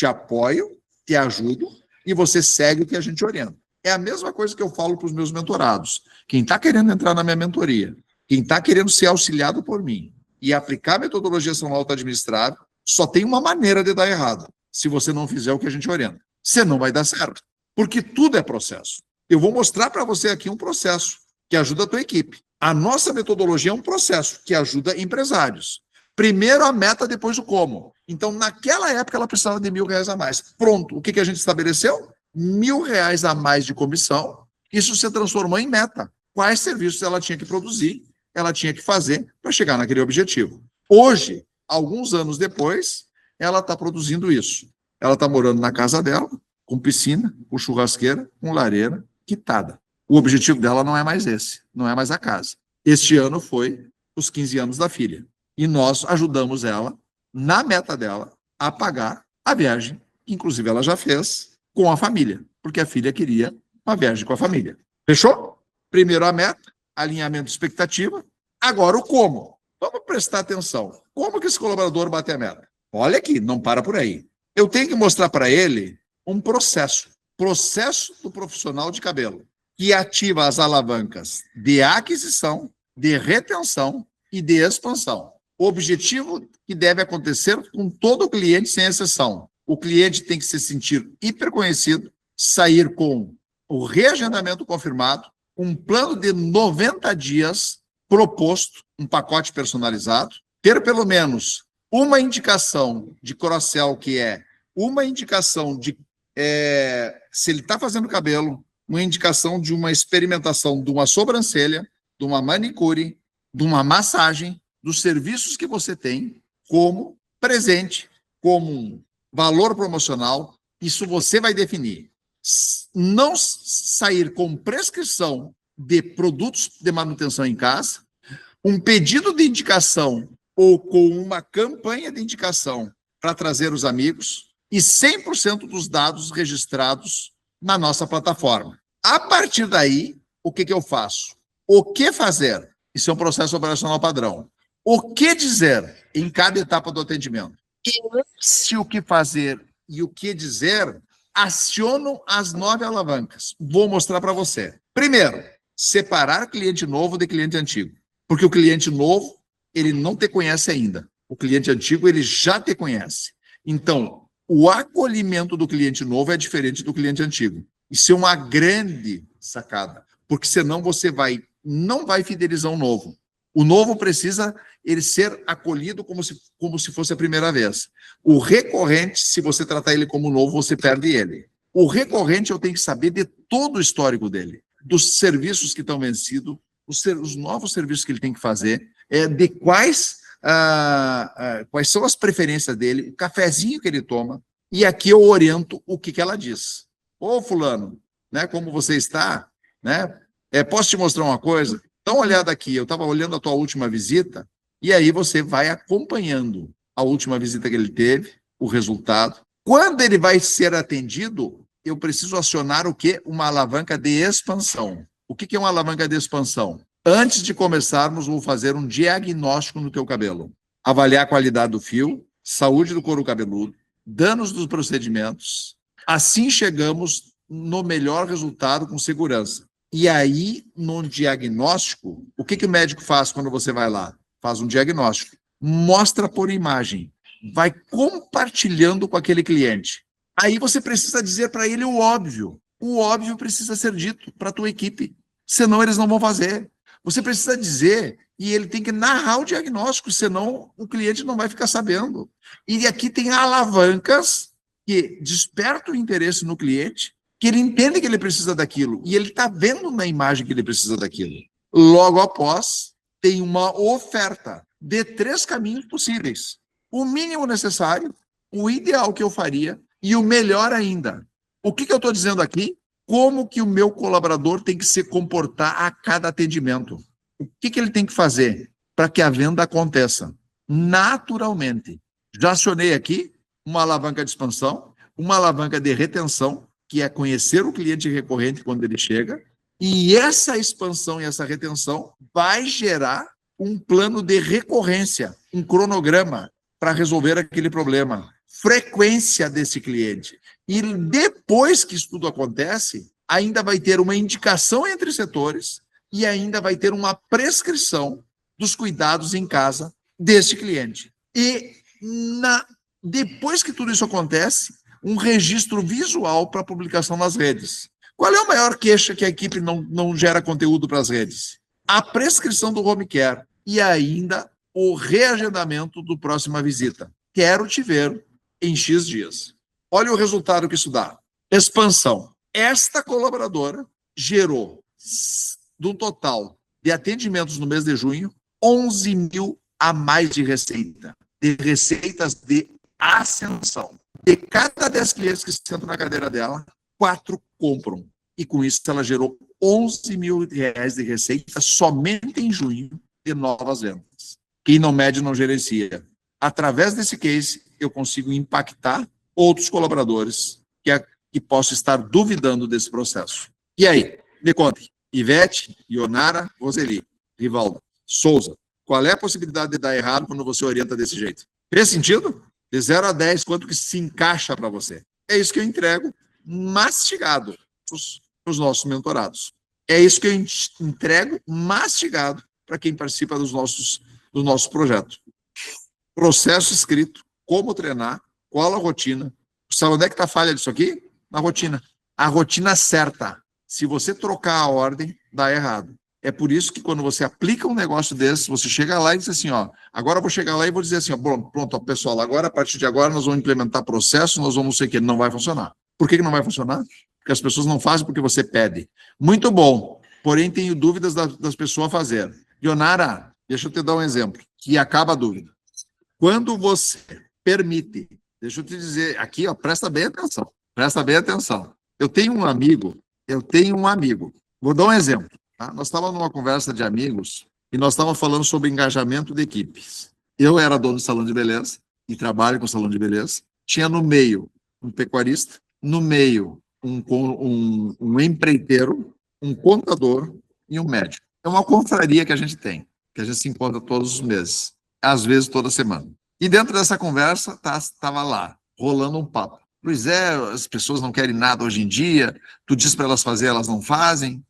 apoio, te ajudo, e você segue o que a gente orienta. É a mesma coisa que eu falo para os meus mentorados. Quem está querendo entrar na minha mentoria, quem está querendo ser auxiliado por mim e aplicar a metodologia São Alto Administrável, só tem uma maneira de dar errado. Se você não fizer o que a gente orienta. Você não vai dar certo. Porque tudo é processo. Eu vou mostrar para você aqui um processo que ajuda a tua equipe. A nossa metodologia é um processo que ajuda empresários. Primeiro a meta, depois o como. Então, naquela época, ela precisava de R$1.000 a mais. Pronto. O que a gente estabeleceu? R$1.000 a mais de comissão. Isso se transformou em meta. Quais serviços ela tinha que produzir, ela tinha que fazer para chegar naquele objetivo. Hoje, alguns anos depois, ela está produzindo isso. Ela está morando na casa dela, com piscina, com churrasqueira, com lareira, quitada. O objetivo dela não é mais esse, não é mais a casa. Este ano foi os 15 anos da filha. E nós ajudamos ela, na meta dela, a pagar a viagem, que inclusive ela já fez, com a família, porque a filha queria uma viagem com a família. Fechou? Primeiro a meta, alinhamento de expectativa. Agora o como. Vamos prestar atenção. Como que esse colaborador bate a meta? Olha aqui, não para por aí. Eu tenho que mostrar para ele um processo do profissional de cabelo, que ativa as alavancas de aquisição, de retenção e de expansão. O objetivo que deve acontecer com todo cliente, sem exceção. O cliente tem que se sentir hiperconhecido, sair com o reagendamento confirmado, um plano de 90 dias proposto, um pacote personalizado, ter pelo menos uma indicação de cross-sell, que é uma indicação de se ele está fazendo cabelo, uma indicação de uma experimentação de uma sobrancelha, de uma manicure, de uma massagem, dos serviços que você tem como presente, como um valor promocional. Isso você vai definir. Não sair com prescrição de produtos de manutenção em casa, um pedido de indicação ou com uma campanha de indicação para trazer os amigos e 100% dos dados registrados na nossa plataforma. A partir daí, o que eu faço? O que fazer? Isso é um processo operacional padrão. O que dizer em cada etapa do atendimento? E se o que fazer e o que dizer, acionam as 9 alavancas. Vou mostrar para você. Primeiro, separar cliente novo de cliente antigo. Porque o cliente novo, ele não te conhece ainda. O cliente antigo, ele já te conhece. Então, o acolhimento do cliente novo é diferente do cliente antigo. Isso é uma grande sacada, porque senão você não vai fidelizar um novo. O novo precisa ele ser acolhido como se fosse a primeira vez. O recorrente, se você tratar ele como novo, você perde ele. O recorrente, eu tenho que saber de todo o histórico dele, dos serviços que estão vencidos, os novos serviços que ele tem que fazer, de quais são as preferências dele, o cafezinho que ele toma, e aqui eu oriento o que ela diz. Ô, fulano, né, como você está? Né? Posso te mostrar uma coisa? Dá uma olhada aqui, eu estava olhando a tua última visita, e aí você vai acompanhando a última visita que ele teve, o resultado. Quando ele vai ser atendido, eu preciso acionar o quê? Uma alavanca de expansão. O que é uma alavanca de expansão? Antes de começarmos, vou fazer um diagnóstico no teu cabelo. Avaliar a qualidade do fio, saúde do couro cabeludo, danos dos procedimentos. Assim chegamos no melhor resultado com segurança. E aí, no diagnóstico, o que o médico faz quando você vai lá? Faz um diagnóstico. Mostra por imagem. Vai compartilhando com aquele cliente. Aí você precisa dizer para ele o óbvio. O óbvio precisa ser dito para a tua equipe. Senão eles não vão fazer. Você precisa dizer e ele tem que narrar o diagnóstico, senão o cliente não vai ficar sabendo. E aqui tem alavancas que despertam o interesse no cliente, que ele entende que ele precisa daquilo, e ele está vendo na imagem que ele precisa daquilo. Logo após, tem uma oferta de 3 caminhos possíveis. O mínimo necessário, o ideal que eu faria e o melhor ainda. O que eu estou dizendo aqui? Como que o meu colaborador tem que se comportar a cada atendimento? O que ele tem que fazer para que a venda aconteça? Naturalmente. Já acionei aqui uma alavanca de expansão, uma alavanca de retenção, que é conhecer o cliente recorrente quando ele chega, e essa expansão e essa retenção vai gerar um plano de recorrência, um cronograma para resolver aquele problema, frequência desse cliente. E depois que isso tudo acontece, ainda vai ter uma indicação entre setores e ainda vai ter uma prescrição dos cuidados em casa desse cliente. E depois que tudo isso acontece, um registro visual para publicação nas redes. Qual é a maior queixa que a equipe não gera conteúdo para as redes? A prescrição do home care e ainda o reagendamento do próxima visita. Quero te ver em X dias. Olha o resultado que isso dá. Expansão. Esta colaboradora gerou, do total de atendimentos no mês de junho, 11 mil a mais de receita. De receitas de ascensão. De cada 10 clientes que sentam na cadeira dela, 4 compram. E com isso ela gerou 11 mil reais de receita somente em junho de novas vendas. Quem não mede não gerencia. Através desse case, eu consigo impactar outros colaboradores que possam estar duvidando desse processo. E aí, me contem. Ivete, Ionara, Roseli, Rivaldo, Souza, qual é a possibilidade de dar errado quando você orienta desse jeito? Fez sentido? De 0 a 10, quanto que se encaixa para você? É isso que eu entrego mastigado para os nossos mentorados. É isso que eu entrego mastigado para quem participa do nosso projeto. Processo escrito, como treinar, qual a rotina. Sabe onde é que está a falha disso aqui? Na rotina. A rotina certa. Se você trocar a ordem, dá errado. É por isso que quando você aplica um negócio desse, você chega lá e diz assim, ó, agora eu vou chegar lá e vou dizer assim, ó, pronto, ó, pessoal, agora, a partir de agora, nós vamos implementar processo, nós vamos não sei o quê. Não vai funcionar. Por que não vai funcionar? Porque as pessoas não fazem porque você pede. Muito bom, porém tenho dúvidas das pessoas fazerem. Ionara, deixa eu te dar um exemplo, que acaba a dúvida. Quando você permite, deixa eu te dizer, aqui, ó, presta bem atenção. Eu tenho um amigo, vou dar um exemplo. Tá? Nós estávamos numa conversa de amigos e nós estávamos falando sobre engajamento de equipes. Eu era dono de salão de beleza e trabalho com salão de beleza. Tinha no meio um pecuarista, no meio um empreiteiro, um contador e um médico. É uma confraria que a gente tem, que a gente se encontra todos os meses, às vezes toda semana. E dentro dessa conversa estava lá, rolando um papo. Pois é, as pessoas não querem nada hoje em dia, tu diz para elas fazer, elas não fazem.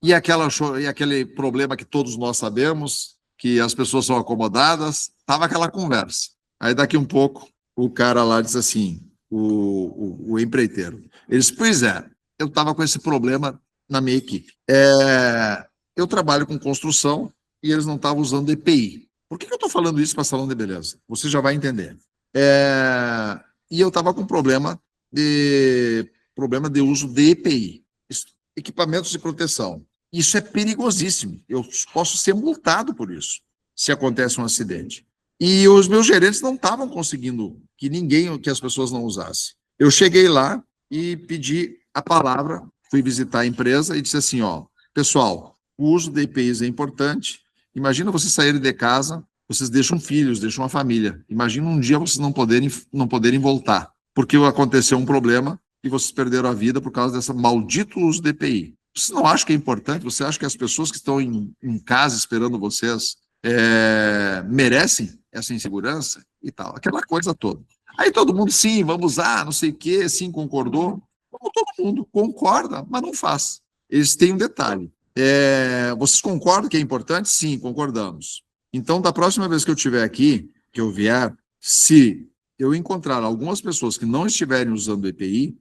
E aquele problema que todos nós sabemos, que as pessoas são acomodadas, estava aquela conversa. Aí daqui um pouco, o cara lá diz assim, o empreiteiro, ele disse, pois é, eu estava com esse problema na minha equipe. Eu trabalho com construção e eles não estavam usando EPI. Por que eu estou falando isso para salão de beleza? Você já vai entender. E eu estava com problema de uso de EPI, equipamentos de proteção. Isso é perigosíssimo. Eu posso ser multado por isso, se acontece um acidente. E os meus gerentes não estavam conseguindo que as pessoas não usassem. Eu cheguei lá e pedi a palavra, fui visitar a empresa e disse assim, ó, pessoal, o uso de EPIs é importante. Imagina vocês saírem de casa, vocês deixam filhos, deixam uma família. Imagina um dia vocês não poderem voltar, porque aconteceu um problema e vocês perderam a vida por causa desse maldito uso de EPI. Você não acha que é importante? Você acha que as pessoas que estão em casa esperando vocês merecem essa insegurança e tal? Aquela coisa toda. Aí todo mundo, sim, vamos usar, não sei o quê, sim, concordou. Como todo mundo concorda, mas não faz. Eles têm um detalhe. Vocês concordam que é importante? Sim, concordamos. Então, da próxima vez que eu estiver aqui, que eu vier, se eu encontrar algumas pessoas que não estiverem usando EPI,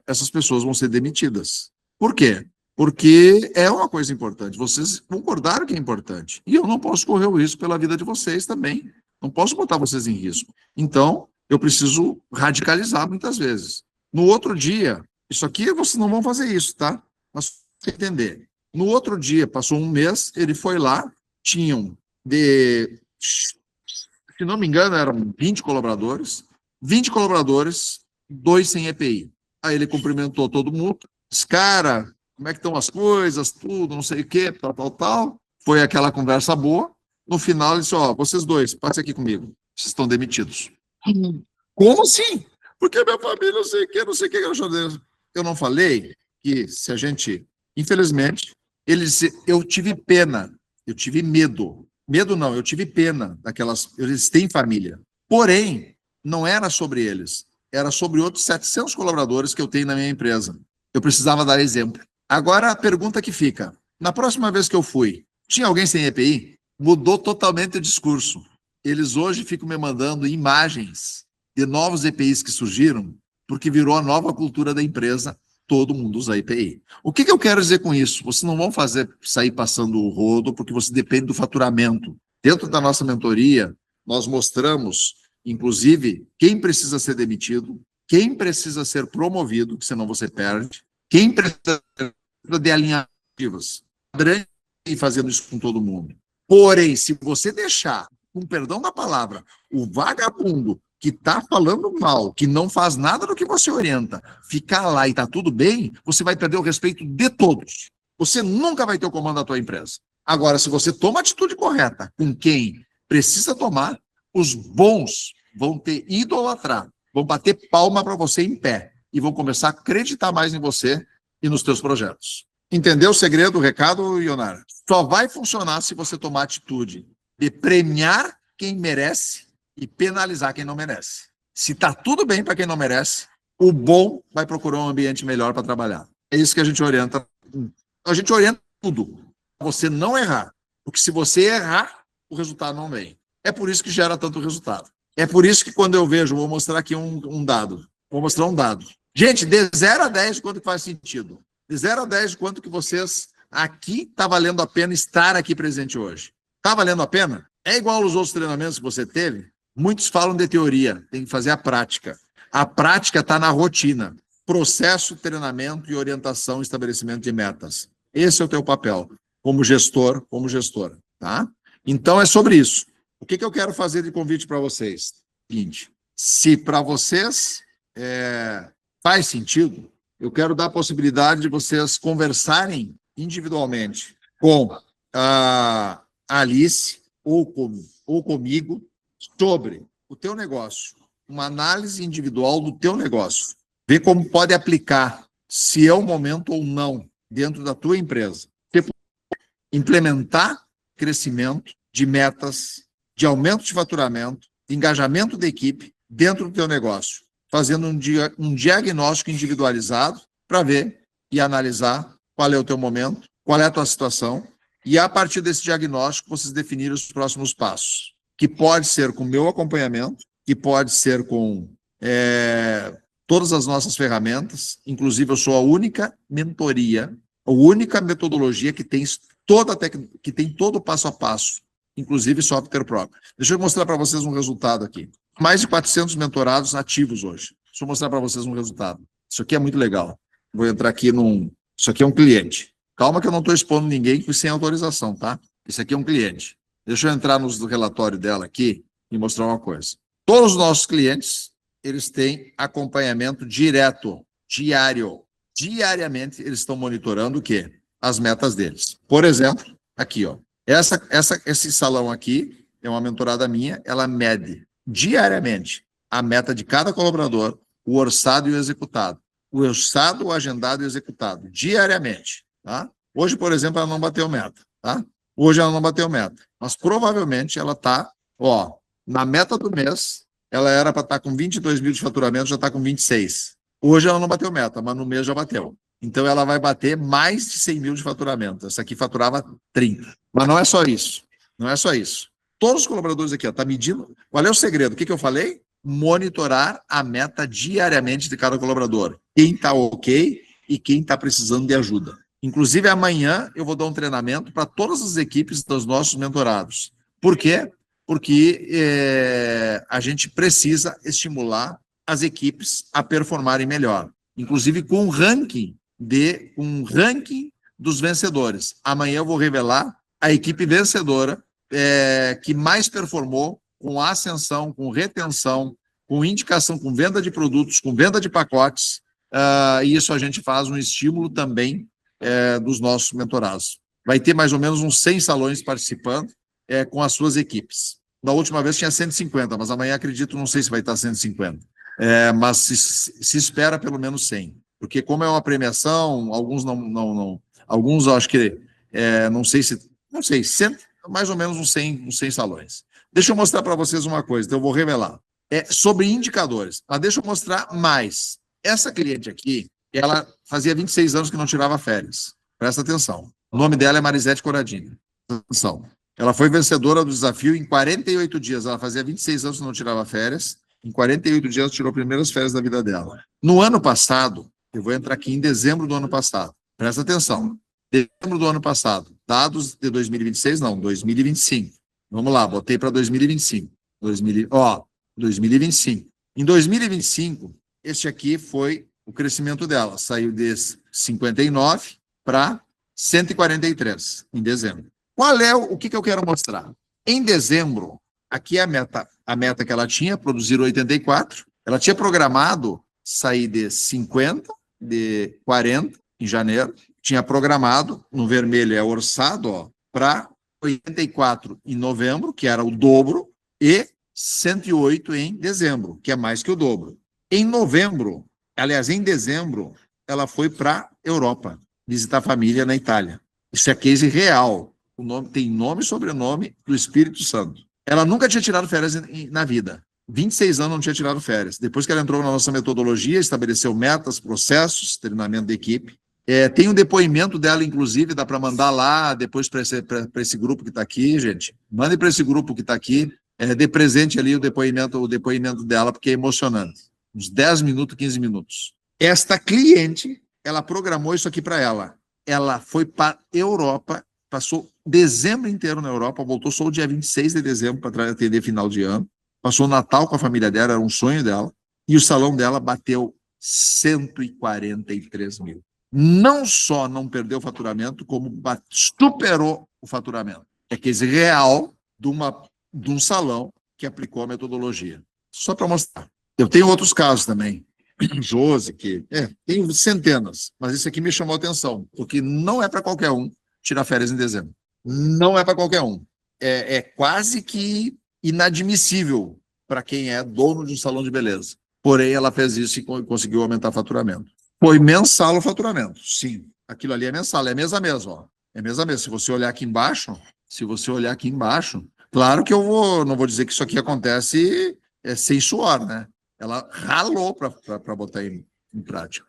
essas pessoas vão ser demitidas. Por quê? porque é uma coisa importante. Vocês concordaram que é importante. E eu não posso correr o risco pela vida de vocês também. Não posso botar vocês em risco. Então, eu preciso radicalizar muitas vezes. No outro dia, isso aqui vocês não vão fazer isso, tá? Mas para entender. No outro dia, passou um mês, ele foi lá, tinham se não me engano, eram 20 colaboradores, 2 sem EPI. Aí ele cumprimentou todo mundo, disse, cara, como é que estão as coisas, tudo, não sei o quê, tal. Foi aquela conversa boa. No final, ele disse, ó, vocês dois, passem aqui comigo. Vocês estão demitidos. Como assim? Porque minha família, não sei o quê, eu não falei que se a gente, infelizmente, ele disse, eu tive pena, eu tive medo. Medo não, eu tive pena daquelas, eles têm família. Porém, não era sobre eles, era sobre outros 700 colaboradores que eu tenho na minha empresa. Eu precisava dar exemplo. Agora, a pergunta que fica, na próxima vez que eu fui, tinha alguém sem EPI? Mudou totalmente o discurso. Eles hoje ficam me mandando imagens de novos EPIs que surgiram, porque virou a nova cultura da empresa, todo mundo usa EPI. O que eu quero dizer com isso? Vocês não vão sair passando o rodo, porque você depende do faturamento. Dentro da nossa mentoria, nós mostramos, inclusive, quem precisa ser demitido, quem precisa ser promovido, que senão você perde, quem precisa de alinhativas, e fazendo isso com todo mundo. Porém, se você deixar, com perdão da palavra, o vagabundo que está falando mal, que não faz nada do que você orienta, ficar lá e está tudo bem, você vai perder o respeito de todos. Você nunca vai ter o comando da tua empresa. Agora, se você toma a atitude correta com quem precisa tomar, os bons vão te idolatrar, vão bater palma para você em pé e vão começar a acreditar mais em você e nos teus projetos. Entendeu o segredo, o recado, Ionara? Só vai funcionar se você tomar a atitude de premiar quem merece e penalizar quem não merece. Se está tudo bem para quem não merece, o bom vai procurar um ambiente melhor para trabalhar. É isso que a gente orienta. A gente orienta tudo. Você não errar. Porque se você errar, o resultado não vem. É por isso que gera tanto resultado. É por isso que quando eu vejo, vou mostrar aqui um dado. Vou mostrar um dado. Gente, de 0 a 10, quanto faz sentido? De 0 a 10, quanto que vocês aqui está valendo a pena estar aqui presente hoje? Está valendo a pena? É igual aos outros treinamentos que você teve? Muitos falam de teoria, tem que fazer a prática. A prática está na rotina. Processo, treinamento e orientação, estabelecimento de metas. Esse é o teu papel, como gestor, como gestora, tá? Então, é sobre isso. O que eu quero fazer de convite para vocês? Seguinte, se para vocês faz sentido, eu quero dar a possibilidade de vocês conversarem individualmente com a Alice ou comigo sobre o teu negócio, uma análise individual do teu negócio, ver como pode aplicar, se é o momento ou não, dentro da tua empresa. Implementar crescimento de metas, de aumento de faturamento, de engajamento da equipe dentro do teu negócio, fazendo um diagnóstico individualizado para ver e analisar qual é o teu momento, qual é a tua situação, e a partir desse diagnóstico vocês definirem os próximos passos, que pode ser com o meu acompanhamento, que pode ser com todas as nossas ferramentas, inclusive eu sou a única mentoria, a única metodologia que tem todo o passo a passo, inclusive software próprio. Deixa eu mostrar para vocês um resultado aqui. Mais de 400 mentorados ativos hoje. Deixa eu mostrar para vocês um resultado. Isso aqui é muito legal. Vou entrar aqui Isso aqui é um cliente. Calma que eu não estou expondo ninguém sem autorização, tá? Isso aqui é um cliente. Deixa eu entrar no relatório dela aqui e mostrar uma coisa. Todos os nossos clientes, eles têm acompanhamento direto, diário. Diariamente, eles estão monitorando o quê? As metas deles. Por exemplo, aqui, ó. Esse salão aqui é uma mentorada minha, ela mede diariamente a meta de cada colaborador, o orçado e o executado. O orçado, o agendado e o executado, diariamente, tá? Hoje, por exemplo, ela não bateu meta, tá? Hoje ela não bateu meta, mas provavelmente ela está, ó, na meta do mês, ela era para estar com 22 mil de faturamento, já está com 26. Hoje ela não bateu meta, mas no mês já bateu. Então ela vai bater mais de 100 mil de faturamento. Essa aqui faturava 30. Mas não é só isso. Não é só isso. Todos os colaboradores aqui, ó, tá medindo. Qual é o segredo? O que eu falei? Monitorar a meta diariamente de cada colaborador. Quem está ok e quem está precisando de ajuda. Inclusive, amanhã eu vou dar um treinamento para todas as equipes dos nossos mentorados. Por quê? Porque a gente precisa estimular as equipes a performarem melhor. Inclusive com um ranking dos vencedores. Amanhã eu vou revelar a equipe vencedora que mais performou com ascensão, com retenção, com indicação, com venda de produtos, com venda de pacotes. E isso a gente faz um estímulo também dos nossos mentorados. Vai ter mais ou menos uns 100 salões participando com as suas equipes. Da última vez tinha 150, mas amanhã acredito, não sei se vai estar 150. Mas se espera pelo menos 100. Porque como é uma premiação, alguns não alguns eu acho que, não sei, 100, mais ou menos uns 100 salões. Deixa eu mostrar para vocês uma coisa, então eu vou revelar. Sobre indicadores, mas deixa eu mostrar mais. Essa cliente aqui, ela fazia 26 anos que não tirava férias. Presta atenção. O nome dela é Marisete Corradini. Atenção. Ela foi vencedora do desafio em 48 dias. Ela fazia 26 anos que não tirava férias. Em 48 dias, ela tirou as primeiras férias da vida dela. No ano passado, eu vou entrar aqui em dezembro do ano passado. Presta atenção. Dezembro do ano passado. Dados de 2026, não, 2025. Vamos lá, botei para 2025. 2025. Em 2025, este aqui foi o crescimento dela. Saiu de 59 para 143 em dezembro. O que eu quero mostrar? Em dezembro, aqui é a meta que ela tinha, produzir 84. Ela tinha programado sair de 50, de 40 em janeiro. Tinha programado, no vermelho é orçado, para 84 em novembro, que era o dobro, e 108 em dezembro, que é mais que o dobro. Em novembro, aliás, em dezembro, ela foi para a Europa, visitar a família na Itália. Isso é case real. O nome tem nome e sobrenome do Espírito Santo. Ela nunca tinha tirado férias na vida. 26 anos não tinha tirado férias. Depois que ela entrou na nossa metodologia, estabeleceu metas, processos, treinamento da equipe. Tem um depoimento dela, inclusive, dá para mandar lá depois para esse grupo que está aqui, gente. Mande para esse grupo que está aqui. Dê presente ali o depoimento dela, porque é emocionante. Uns 10 minutos, 15 minutos. Esta cliente, ela programou isso aqui para ela. Ela foi para a Europa, passou dezembro inteiro na Europa, voltou só o dia 26 de dezembro para atender final de ano. Passou o Natal com a família dela, era um sonho dela. E o salão dela bateu 143 mil. Não só não perdeu o faturamento, como superou o faturamento. É case real de um salão que aplicou a metodologia. Só para mostrar. Eu tenho outros casos também. Josi, tenho centenas, mas isso aqui me chamou a atenção, porque não é para qualquer um tirar férias em dezembro. Não é para qualquer um. É quase que inadmissível para quem é dono de um salão de beleza. Porém, ela fez isso e conseguiu aumentar o faturamento. Foi mensal o faturamento, sim. Aquilo ali é mensal, é mês a mês, ó. É mês a mês. Se você olhar aqui embaixo, claro que eu não vou dizer que isso aqui acontece sem suor, né? Ela ralou para botar em prática.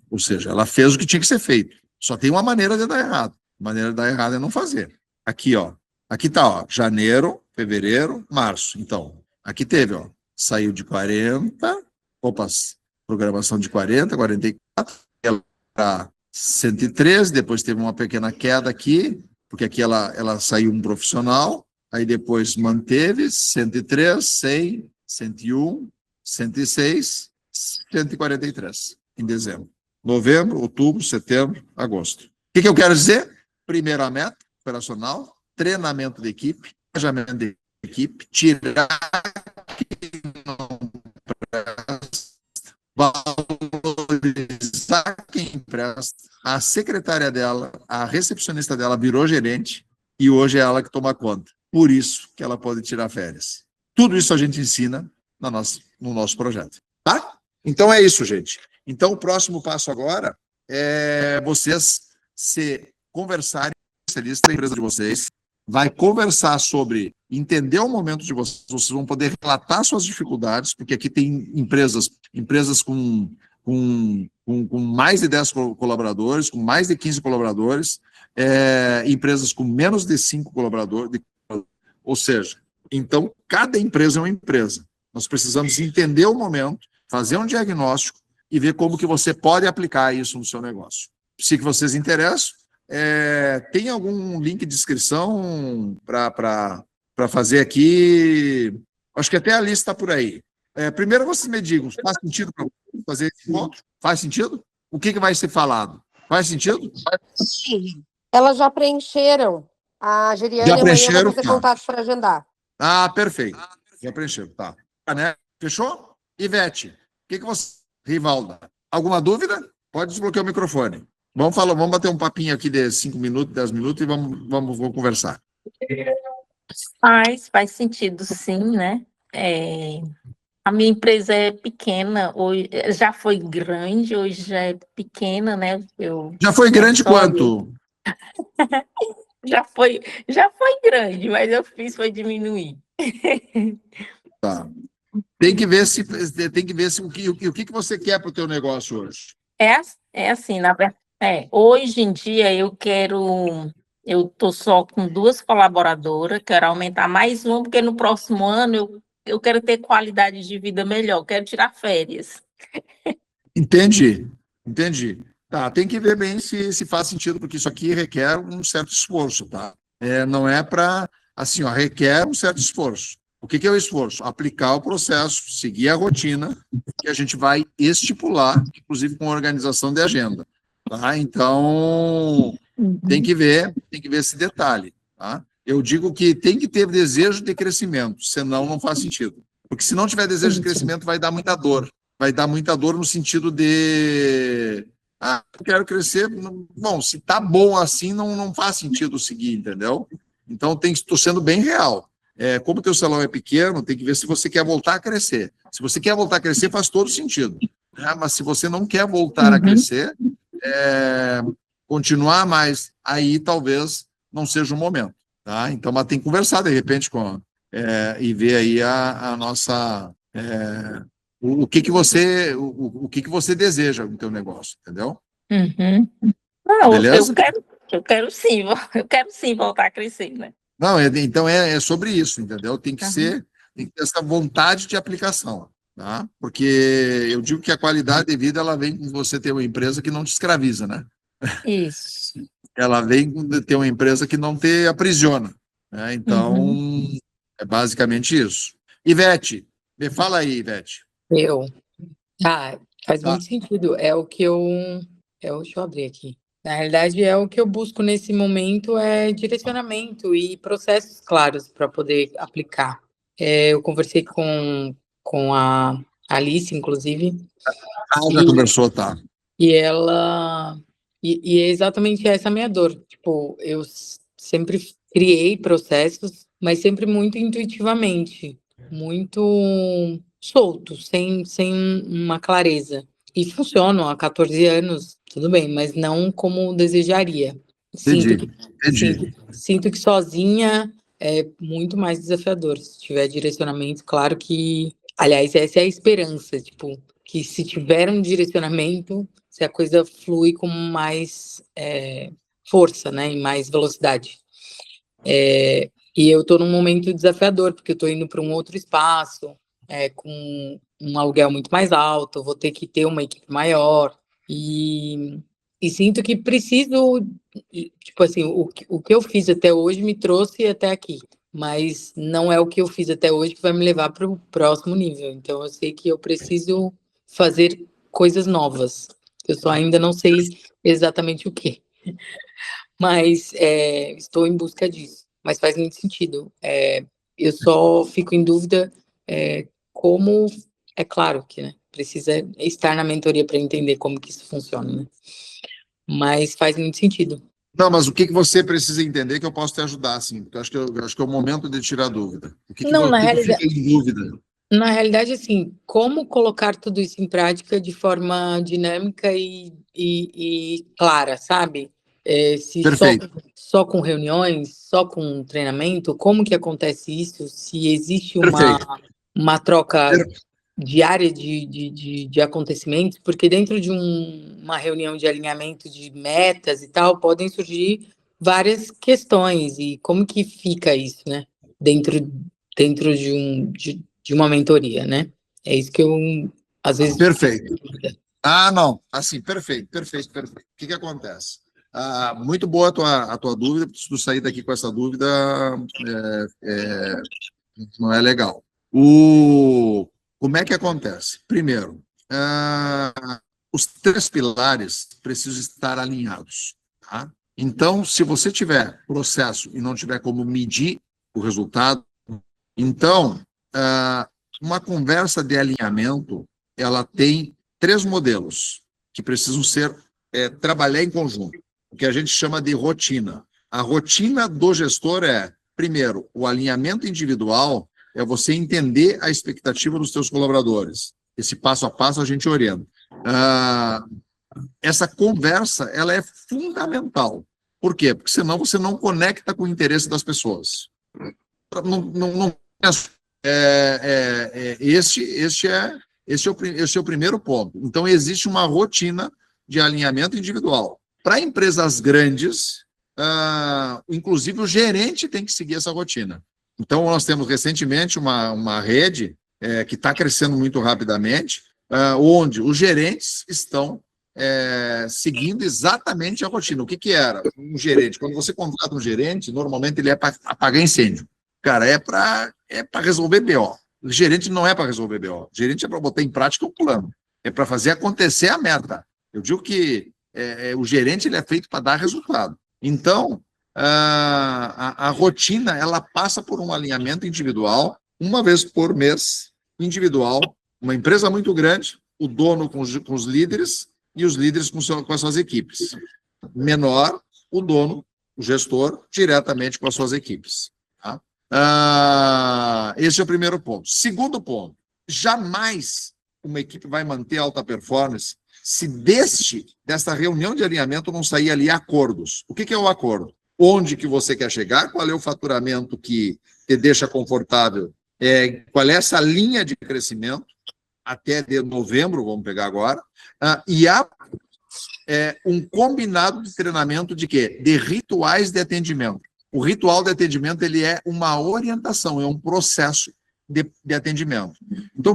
Ou seja, ela fez o que tinha que ser feito. Só tem uma maneira de dar errado. A maneira de dar errado é não fazer. Aqui, ó. Aqui tá, ó. Janeiro, fevereiro, março. Então, aqui teve, ó. Saiu de 40. Programação de 40, 44. Ela para 113. Depois teve uma pequena queda aqui, porque aqui ela saiu um profissional. Aí depois manteve 103, 100, 101, 106, 143 em dezembro. Novembro, outubro, setembro, agosto. O que eu quero dizer? Primeira meta operacional, treinamento de equipe, engajamento de equipe, tirar quem não presta, valorizar quem presta. A secretária dela, a recepcionista dela virou gerente e hoje é ela que toma conta. Por isso que ela pode tirar férias. Tudo isso a gente ensina no nosso projeto. Tá? Então é isso, gente. Então o próximo passo agora é vocês se conversarem com o especialista da empresa de vocês, vai conversar sobre entender o momento de vocês vão poder relatar suas dificuldades, porque aqui tem empresas com mais de 10 colaboradores, com mais de 15 colaboradores, empresas com menos de 5 colaboradores, ou seja, então cada empresa é uma empresa. Nós precisamos entender o momento, fazer um diagnóstico e ver como que você pode aplicar isso no seu negócio. se que vocês interessam. Tem algum link de inscrição para fazer aqui? Acho que até a lista está por aí. Primeiro vocês me digam, faz sentido para fazer esse encontro? Faz sentido? O que vai ser falado? Faz sentido? Sim. Elas já preencheram. A Geriane Já amanhã vai preencheram? fazer Tá. contato para agendar. Perfeito. Já preencheram, tá. Né? Fechou? Ivete, o que você... Rivalda, alguma dúvida? Pode desbloquear o microfone. Vamos bater um papinho aqui de 5 minutos, 10 minutos e vamos conversar. Faz sentido, sim, né? A minha empresa é pequena, hoje, já foi grande, hoje já é pequena, né? Já foi grande quanto? Já foi grande, mas eu fiz foi diminuir. Tá. Tem que ver se o que você quer para o teu negócio hoje. É assim, na verdade. Hoje em dia eu estou só com 2 colaboradoras, quero aumentar mais uma, porque no próximo ano eu quero ter qualidade de vida melhor, quero tirar férias. Entendi. Tá, tem que ver bem se faz sentido, porque isso aqui requer um certo esforço, tá? Não é para, assim, requer um certo esforço. O que é o esforço? Aplicar o processo, seguir a rotina que a gente vai estipular, inclusive com organização de agenda. Tá? Então, tem que ver esse detalhe. Tá? Eu digo que tem que ter desejo de crescimento, senão não faz sentido. Porque se não tiver desejo de crescimento, vai dar muita dor. Vai dar muita dor no sentido de... eu quero crescer. Bom, se tá bom assim, não faz sentido seguir, entendeu? Então, estou sendo bem real. Como o teu salão é pequeno, tem que ver se você quer voltar a crescer. Se você quer voltar a crescer, faz todo sentido. Mas se você não quer voltar a crescer, continuar mais, aí talvez não seja o momento. Tá? Então, mas tem que conversar, de repente, e ver aí a nossa... o que você deseja no teu negócio, entendeu? Uhum. Não, Beleza? eu quero sim voltar a crescer, né? Não, então é sobre isso, entendeu? Tem que ter essa vontade de aplicação, tá? Porque eu digo que a qualidade de vida, ela vem com você ter uma empresa que não te escraviza, né? Isso. Ela vem com ter uma empresa que não te aprisiona, né? Então, é basicamente isso. Ivete, me fala aí, Ivete. Faz Tá. muito sentido. Deixa eu abrir aqui. Na realidade, é o que eu busco nesse momento, é direcionamento e processos claros para poder aplicar. Eu conversei com a Alice, inclusive. Já conversou, tá? E ela... E é exatamente essa a minha dor. Tipo, eu sempre criei processos, mas sempre muito intuitivamente, muito solto, sem uma clareza. E funcionam há 14 anos, tudo bem, mas não como desejaria. Sinto que sozinha é muito mais desafiador. Se tiver direcionamento, claro que... Aliás, essa é a esperança, tipo, que se tiver um direcionamento, se a coisa flui com mais força, né, e mais velocidade. E eu estou num momento desafiador, porque eu estou indo para um outro espaço, com um aluguel muito mais alto, vou ter que ter uma equipe maior, e sinto que preciso, tipo assim, o que eu fiz até hoje me trouxe até aqui, mas não é o que eu fiz até hoje que vai me levar para o próximo nível. Então, eu sei que eu preciso fazer coisas novas. Eu só ainda não sei exatamente o que, mas estou em busca disso. Mas faz muito sentido. Eu só fico em dúvida como... É claro que, né, precisa estar na mentoria para entender como que isso funciona, né? Mas faz muito sentido. Não, mas o que você precisa entender que eu posso te ajudar, assim, porque eu acho que é o momento de tirar dúvida. O que fica em dúvida? Na realidade, assim, como colocar tudo isso em prática de forma dinâmica e clara, sabe? Se só com reuniões, só com treinamento, como que acontece isso? Se existe uma troca diária de acontecimentos, porque dentro de uma reunião de alinhamento de metas e tal, podem surgir várias questões, e como que fica isso, né? Dentro de uma mentoria, né? É isso que eu, às vezes... Perfeito. Ah, não. Assim, perfeito, perfeito, perfeito. O que acontece? Muito boa a tua dúvida. Se tu sair daqui com essa dúvida, não é legal. Como é que acontece? Primeiro, os 3 pilares precisam estar alinhados. Tá? Então, se você tiver processo e não tiver como medir o resultado, então, uma conversa de alinhamento, ela tem 3 modelos que precisam ser trabalhar em conjunto, o que a gente chama de rotina. A rotina do gestor primeiro, o alinhamento individual é você entender a expectativa dos seus colaboradores. Esse passo a passo a gente orienta. Essa conversa, ela é fundamental. Por quê? Porque senão você não conecta com o interesse das pessoas. Esse é o primeiro ponto. Então, existe uma rotina de alinhamento individual. Para empresas grandes, inclusive o gerente tem que seguir essa rotina. Então, nós temos recentemente uma rede que está crescendo muito rapidamente, onde os gerentes estão seguindo exatamente a rotina. O que era um gerente? Quando você contrata um gerente, normalmente ele é para apagar incêndio. Cara, é para resolver BO. O gerente não é para resolver BO. O gerente é para botar em prática o plano. É para fazer acontecer a meta. Eu digo que o gerente ele é feito para dar resultado. Então, a rotina ela passa por um alinhamento individual, uma vez por mês, individual. Uma empresa muito grande, o dono com os líderes e os líderes com as suas equipes. Menor, o dono, o gestor, diretamente com as suas equipes. Tá? Esse é o primeiro ponto. Segundo ponto, jamais uma equipe vai manter alta performance se desta reunião de alinhamento não sair ali acordos. O que é o acordo? Onde que você quer chegar, qual é o faturamento que te deixa confortável, qual é essa linha de crescimento até de novembro, vamos pegar agora, e há um combinado de treinamento de quê? De rituais de atendimento. O ritual de atendimento ele é uma orientação, é um processo de atendimento. Então,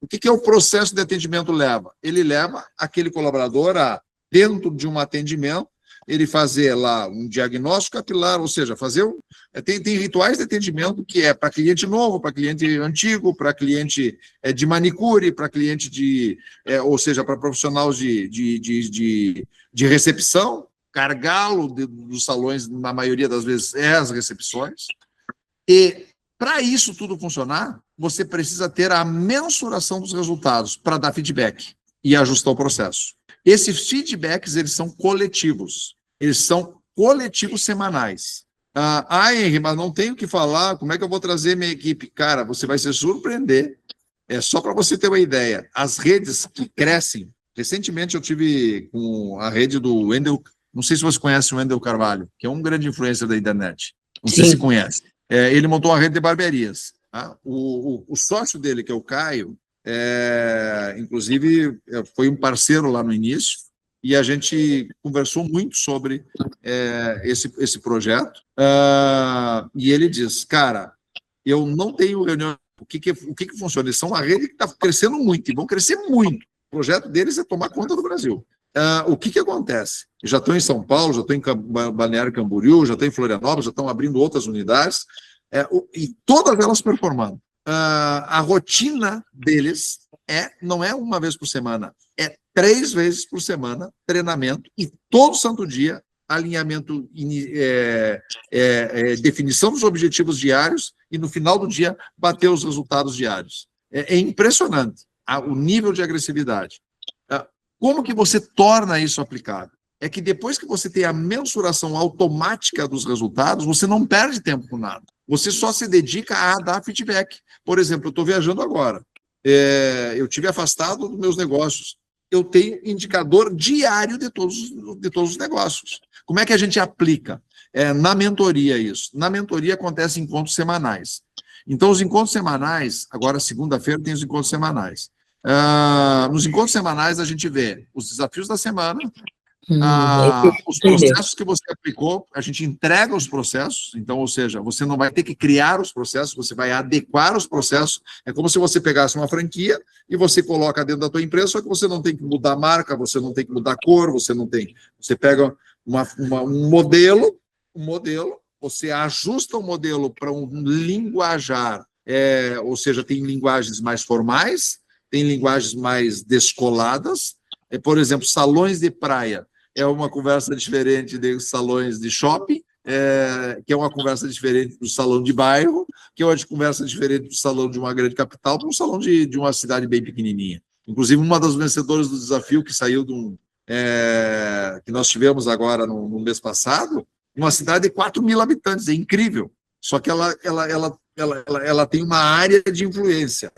o que o processo de atendimento leva? Ele leva aquele colaborador a, dentro de um atendimento, ele fazer lá um diagnóstico capilar, ou seja, tem rituais de atendimento que é para cliente novo, para cliente antigo, para cliente de manicure, para cliente ou seja, para profissionais de recepção, gargalo dos salões, na maioria das vezes, as recepções. E para isso tudo funcionar, você precisa ter a mensuração dos resultados para dar feedback e ajustar o processo. Esses feedbacks, eles são coletivos. Eles são coletivos semanais. Henry, mas não tenho o que falar, como é que eu vou trazer minha equipe? Cara, você vai se surpreender. Só para você ter uma ideia, as redes que crescem, recentemente eu tive com a rede do Wendel, não sei se você conhece o Wendel Carvalho, que é um grande influencer da internet, não sei se conhece. Ele montou uma rede de barbearias. Tá? O sócio dele, que é o Caio, inclusive foi um parceiro lá no início, e a gente conversou muito sobre esse projeto, e ele diz, cara, eu não tenho reunião, o que funciona? Eles são uma rede que está crescendo muito, e vão crescer muito. O projeto deles é tomar conta do Brasil. O que acontece? Já estão em São Paulo, já estão em Balneário Camboriú, já estão em Florianópolis, já estão abrindo outras unidades, e todas elas performando. A rotina deles não é uma vez por semana, 3 vezes por semana, treinamento, e todo santo dia, alinhamento, definição dos objetivos diários, e no final do dia, bater os resultados diários. É impressionante o nível de agressividade. Como que você torna isso aplicável? É que depois que você tem a mensuração automática dos resultados, você não perde tempo com nada. Você só se dedica a dar feedback. Por exemplo, eu estou viajando agora. Eu tive afastado dos meus negócios. Eu tenho indicador diário de todos os negócios. Como é que a gente aplica? Na mentoria isso. Na mentoria acontecem encontros semanais. Então, os encontros semanais, agora segunda-feira tem os encontros semanais. Nos encontros semanais a gente vê os desafios da semana, Os processos que você aplicou, a gente entrega os processos, então, ou seja, você não vai ter que criar os processos, você vai adequar os processos. É como se você pegasse uma franquia e você coloca dentro da tua empresa, só que você não tem que mudar a marca, você não tem que mudar a cor, você não tem... Você pega um modelo, você ajusta o modelo para um linguajar, ou seja, tem linguagens mais formais, tem linguagens mais descoladas, por exemplo, salões de praia, é uma conversa diferente dos salões de shopping, que é uma conversa diferente do salão de bairro, que é uma conversa diferente do salão de uma grande capital para um salão de uma cidade bem pequenininha. Inclusive, uma das vencedoras do desafio que saiu que nós tivemos agora no mês passado, uma cidade de 4 mil habitantes, é incrível. Só que ela tem uma área de influência.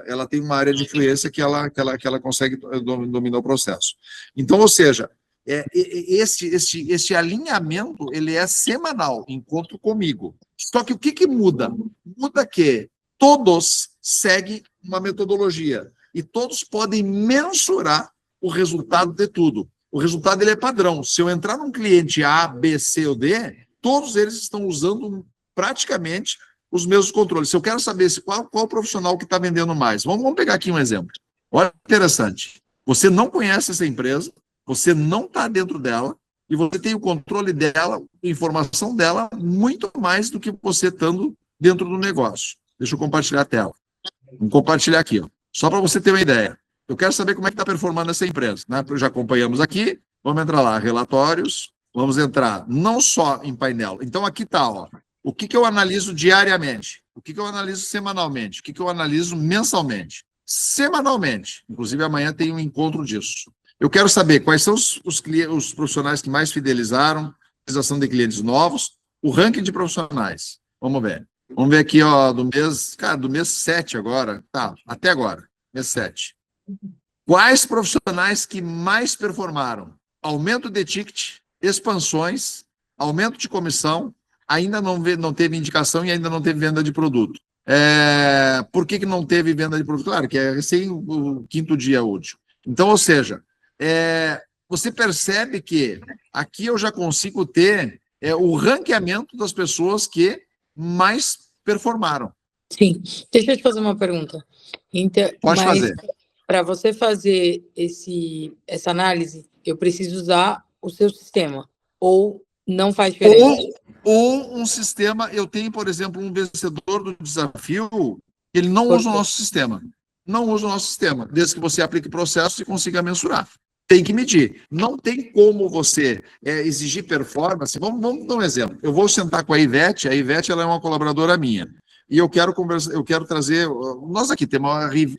Ela tem uma área de influência que ela consegue dominar o processo. Então, ou seja, esse alinhamento ele é semanal, encontro comigo. Só que o que muda? Muda que todos seguem uma metodologia e todos podem mensurar o resultado de tudo. O resultado ele é padrão. Se eu entrar num cliente A, B, C ou D, todos eles estão usando praticamente os mesmos controles. Se eu quero saber qual profissional que está vendendo mais, vamos pegar aqui um exemplo. Olha que interessante. Você não conhece essa empresa, você não está dentro dela, e você tem o controle dela, a informação dela, muito mais do que você estando dentro do negócio. Deixa eu compartilhar a tela. Vamos compartilhar aqui, ó. Só para você ter uma ideia. Eu quero saber como é que está performando essa empresa, né? Já acompanhamos aqui, vamos entrar lá, relatórios, vamos entrar não só em painel. Então, aqui está, ó. O que eu analiso diariamente? O que eu analiso semanalmente? O que eu analiso mensalmente? Semanalmente. Inclusive, amanhã tem um encontro disso. Eu quero saber quais são os profissionais que mais fidelizaram, fidelização de clientes novos, o ranking de profissionais. Vamos ver. Vamos ver aqui, ó, do mês 7 agora. Tá, até agora, mês 7. Quais profissionais que mais performaram? Aumento de ticket, expansões, aumento de comissão, ainda não teve indicação e ainda não teve venda de produto. Por que não teve venda de produto? Claro, que é recém o 5º dia útil. Então, ou seja, você percebe que aqui eu já consigo ter o ranqueamento das pessoas que mais performaram. Sim. Deixa eu te fazer uma pergunta. Então, Pode fazer. Para você fazer essa análise, eu preciso usar o seu sistema. Ou não faz diferença? Ou um sistema, eu tenho, por exemplo, um vencedor do desafio, ele não usa o nosso sistema. Não usa o nosso sistema, desde que você aplique processos e consiga mensurar. Tem que medir. Não tem como você exigir performance. Vamos dar um exemplo. Eu vou sentar com a Ivete ela é uma colaboradora minha. E eu quero conversar, eu quero trazer. Nós aqui temos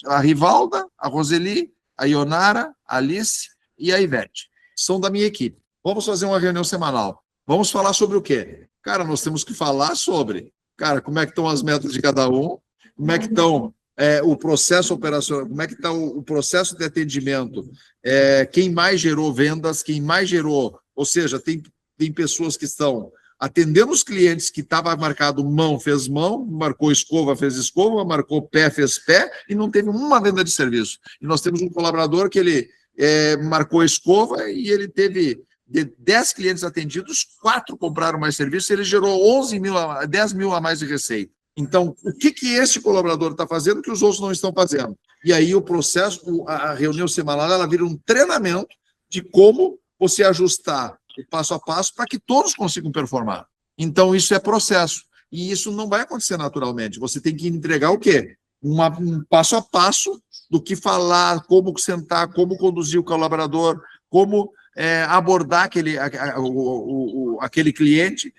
a Rivalda, a Roseli, a Ionara, a Alice e a Ivete. São da minha equipe. Vamos fazer uma reunião semanal. Vamos falar sobre o quê? Cara, nós temos que falar sobre, como é que estão as metas de cada um, como é que estão o processo operacional, como é que está o processo de atendimento, quem mais gerou vendas, quem mais gerou, ou seja, tem pessoas que estão atendendo os clientes que estava marcado mão, fez mão, marcou escova, fez escova, marcou pé, fez pé, e não teve uma venda de serviço. E nós temos um colaborador que ele marcou escova e ele teve... De 10 clientes atendidos, 4 compraram mais serviço, ele gerou 10 mil a mais de receita. Então, o que esse colaborador está fazendo que os outros não estão fazendo? E aí o processo, a reunião semanal, ela vira um treinamento de como você ajustar o passo a passo para que todos consigam performar. Então, isso é processo. E isso não vai acontecer naturalmente. Você tem que entregar o quê? Um passo a passo do que falar, como sentar, como conduzir o colaborador, como... abordar aquele cliente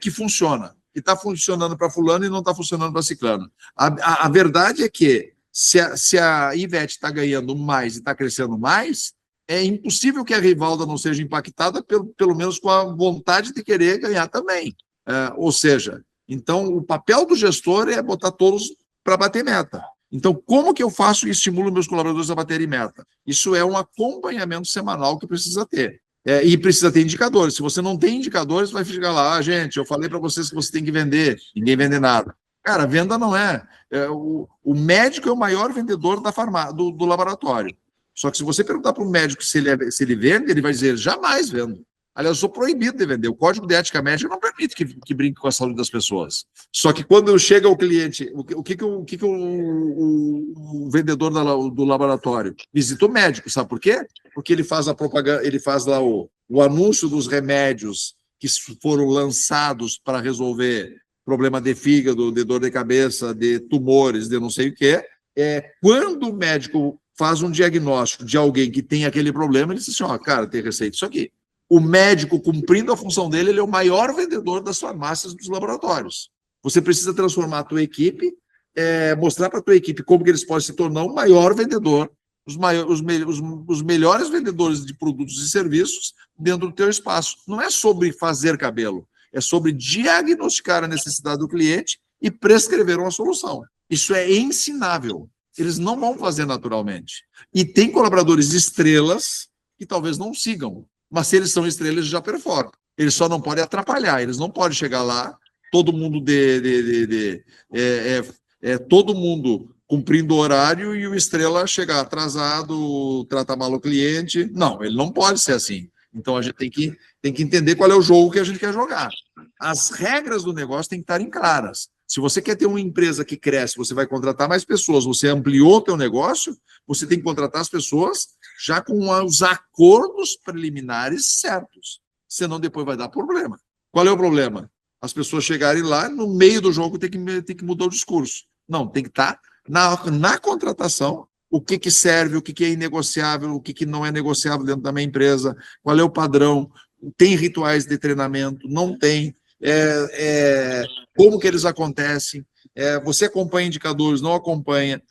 que funciona. E está funcionando para fulano e não está funcionando para ciclano. A verdade é que se a Ivete está ganhando mais e está crescendo mais, é impossível que a Rivalda não seja impactada, pelo menos com a vontade de querer ganhar também. Ou seja, então o papel do gestor é botar todos para bater meta. Então, como que eu faço e estimulo meus colaboradores a baterem meta? Isso é um acompanhamento semanal que precisa ter. E precisa ter indicadores. Se você não tem indicadores, vai ficar lá, gente, eu falei para vocês que você tem que vender, ninguém vende nada. Cara, venda não é. O médico é o maior vendedor do laboratório. Só que se você perguntar para um médico se ele vende, ele vai dizer, jamais vendo. Aliás, eu sou proibido de vender. O Código de Ética Médica não permite que brinque com a saúde das pessoas. Só que quando chega o cliente, o que o vendedor do laboratório visita o médico, sabe por quê? Porque ele faz a propaganda, ele faz lá o anúncio dos remédios que foram lançados para resolver problema de fígado, de dor de cabeça, de tumores, de não sei o quê. Quando o médico faz um diagnóstico de alguém que tem aquele problema, ele diz assim, cara, tem receita isso aqui. O médico, cumprindo a função dele, ele é o maior vendedor das farmácias dos laboratórios. Você precisa transformar a tua equipe, mostrar para a tua equipe como que eles podem se tornar o maior vendedor, os melhores vendedores de produtos e serviços dentro do teu espaço. Não é sobre fazer cabelo, é sobre diagnosticar a necessidade do cliente e prescrever uma solução. Isso é ensinável. Eles não vão fazer naturalmente. E tem colaboradores estrelas que talvez não sigam, mas se eles são estrelas, eles já performam. Eles só não podem atrapalhar, eles não podem chegar lá, todo mundo todo mundo cumprindo o horário e o estrela chegar atrasado, tratar mal o cliente. Não, ele não pode ser assim. Então a gente tem que entender qual é o jogo que a gente quer jogar. As regras do negócio têm que estarem claras. Se você quer ter uma empresa que cresce, você vai contratar mais pessoas, você ampliou o teu negócio, você tem que contratar as pessoas já com os acordos preliminares certos. Senão depois vai dar problema. Qual é o problema? As pessoas chegarem lá, no meio do jogo tem que mudar o discurso. Não, tem que estar na contratação, o que serve, o que é inegociável, o que não é negociável dentro da minha empresa, qual é o padrão, tem rituais de treinamento, não tem, como que eles acontecem, você acompanha indicadores, não acompanha,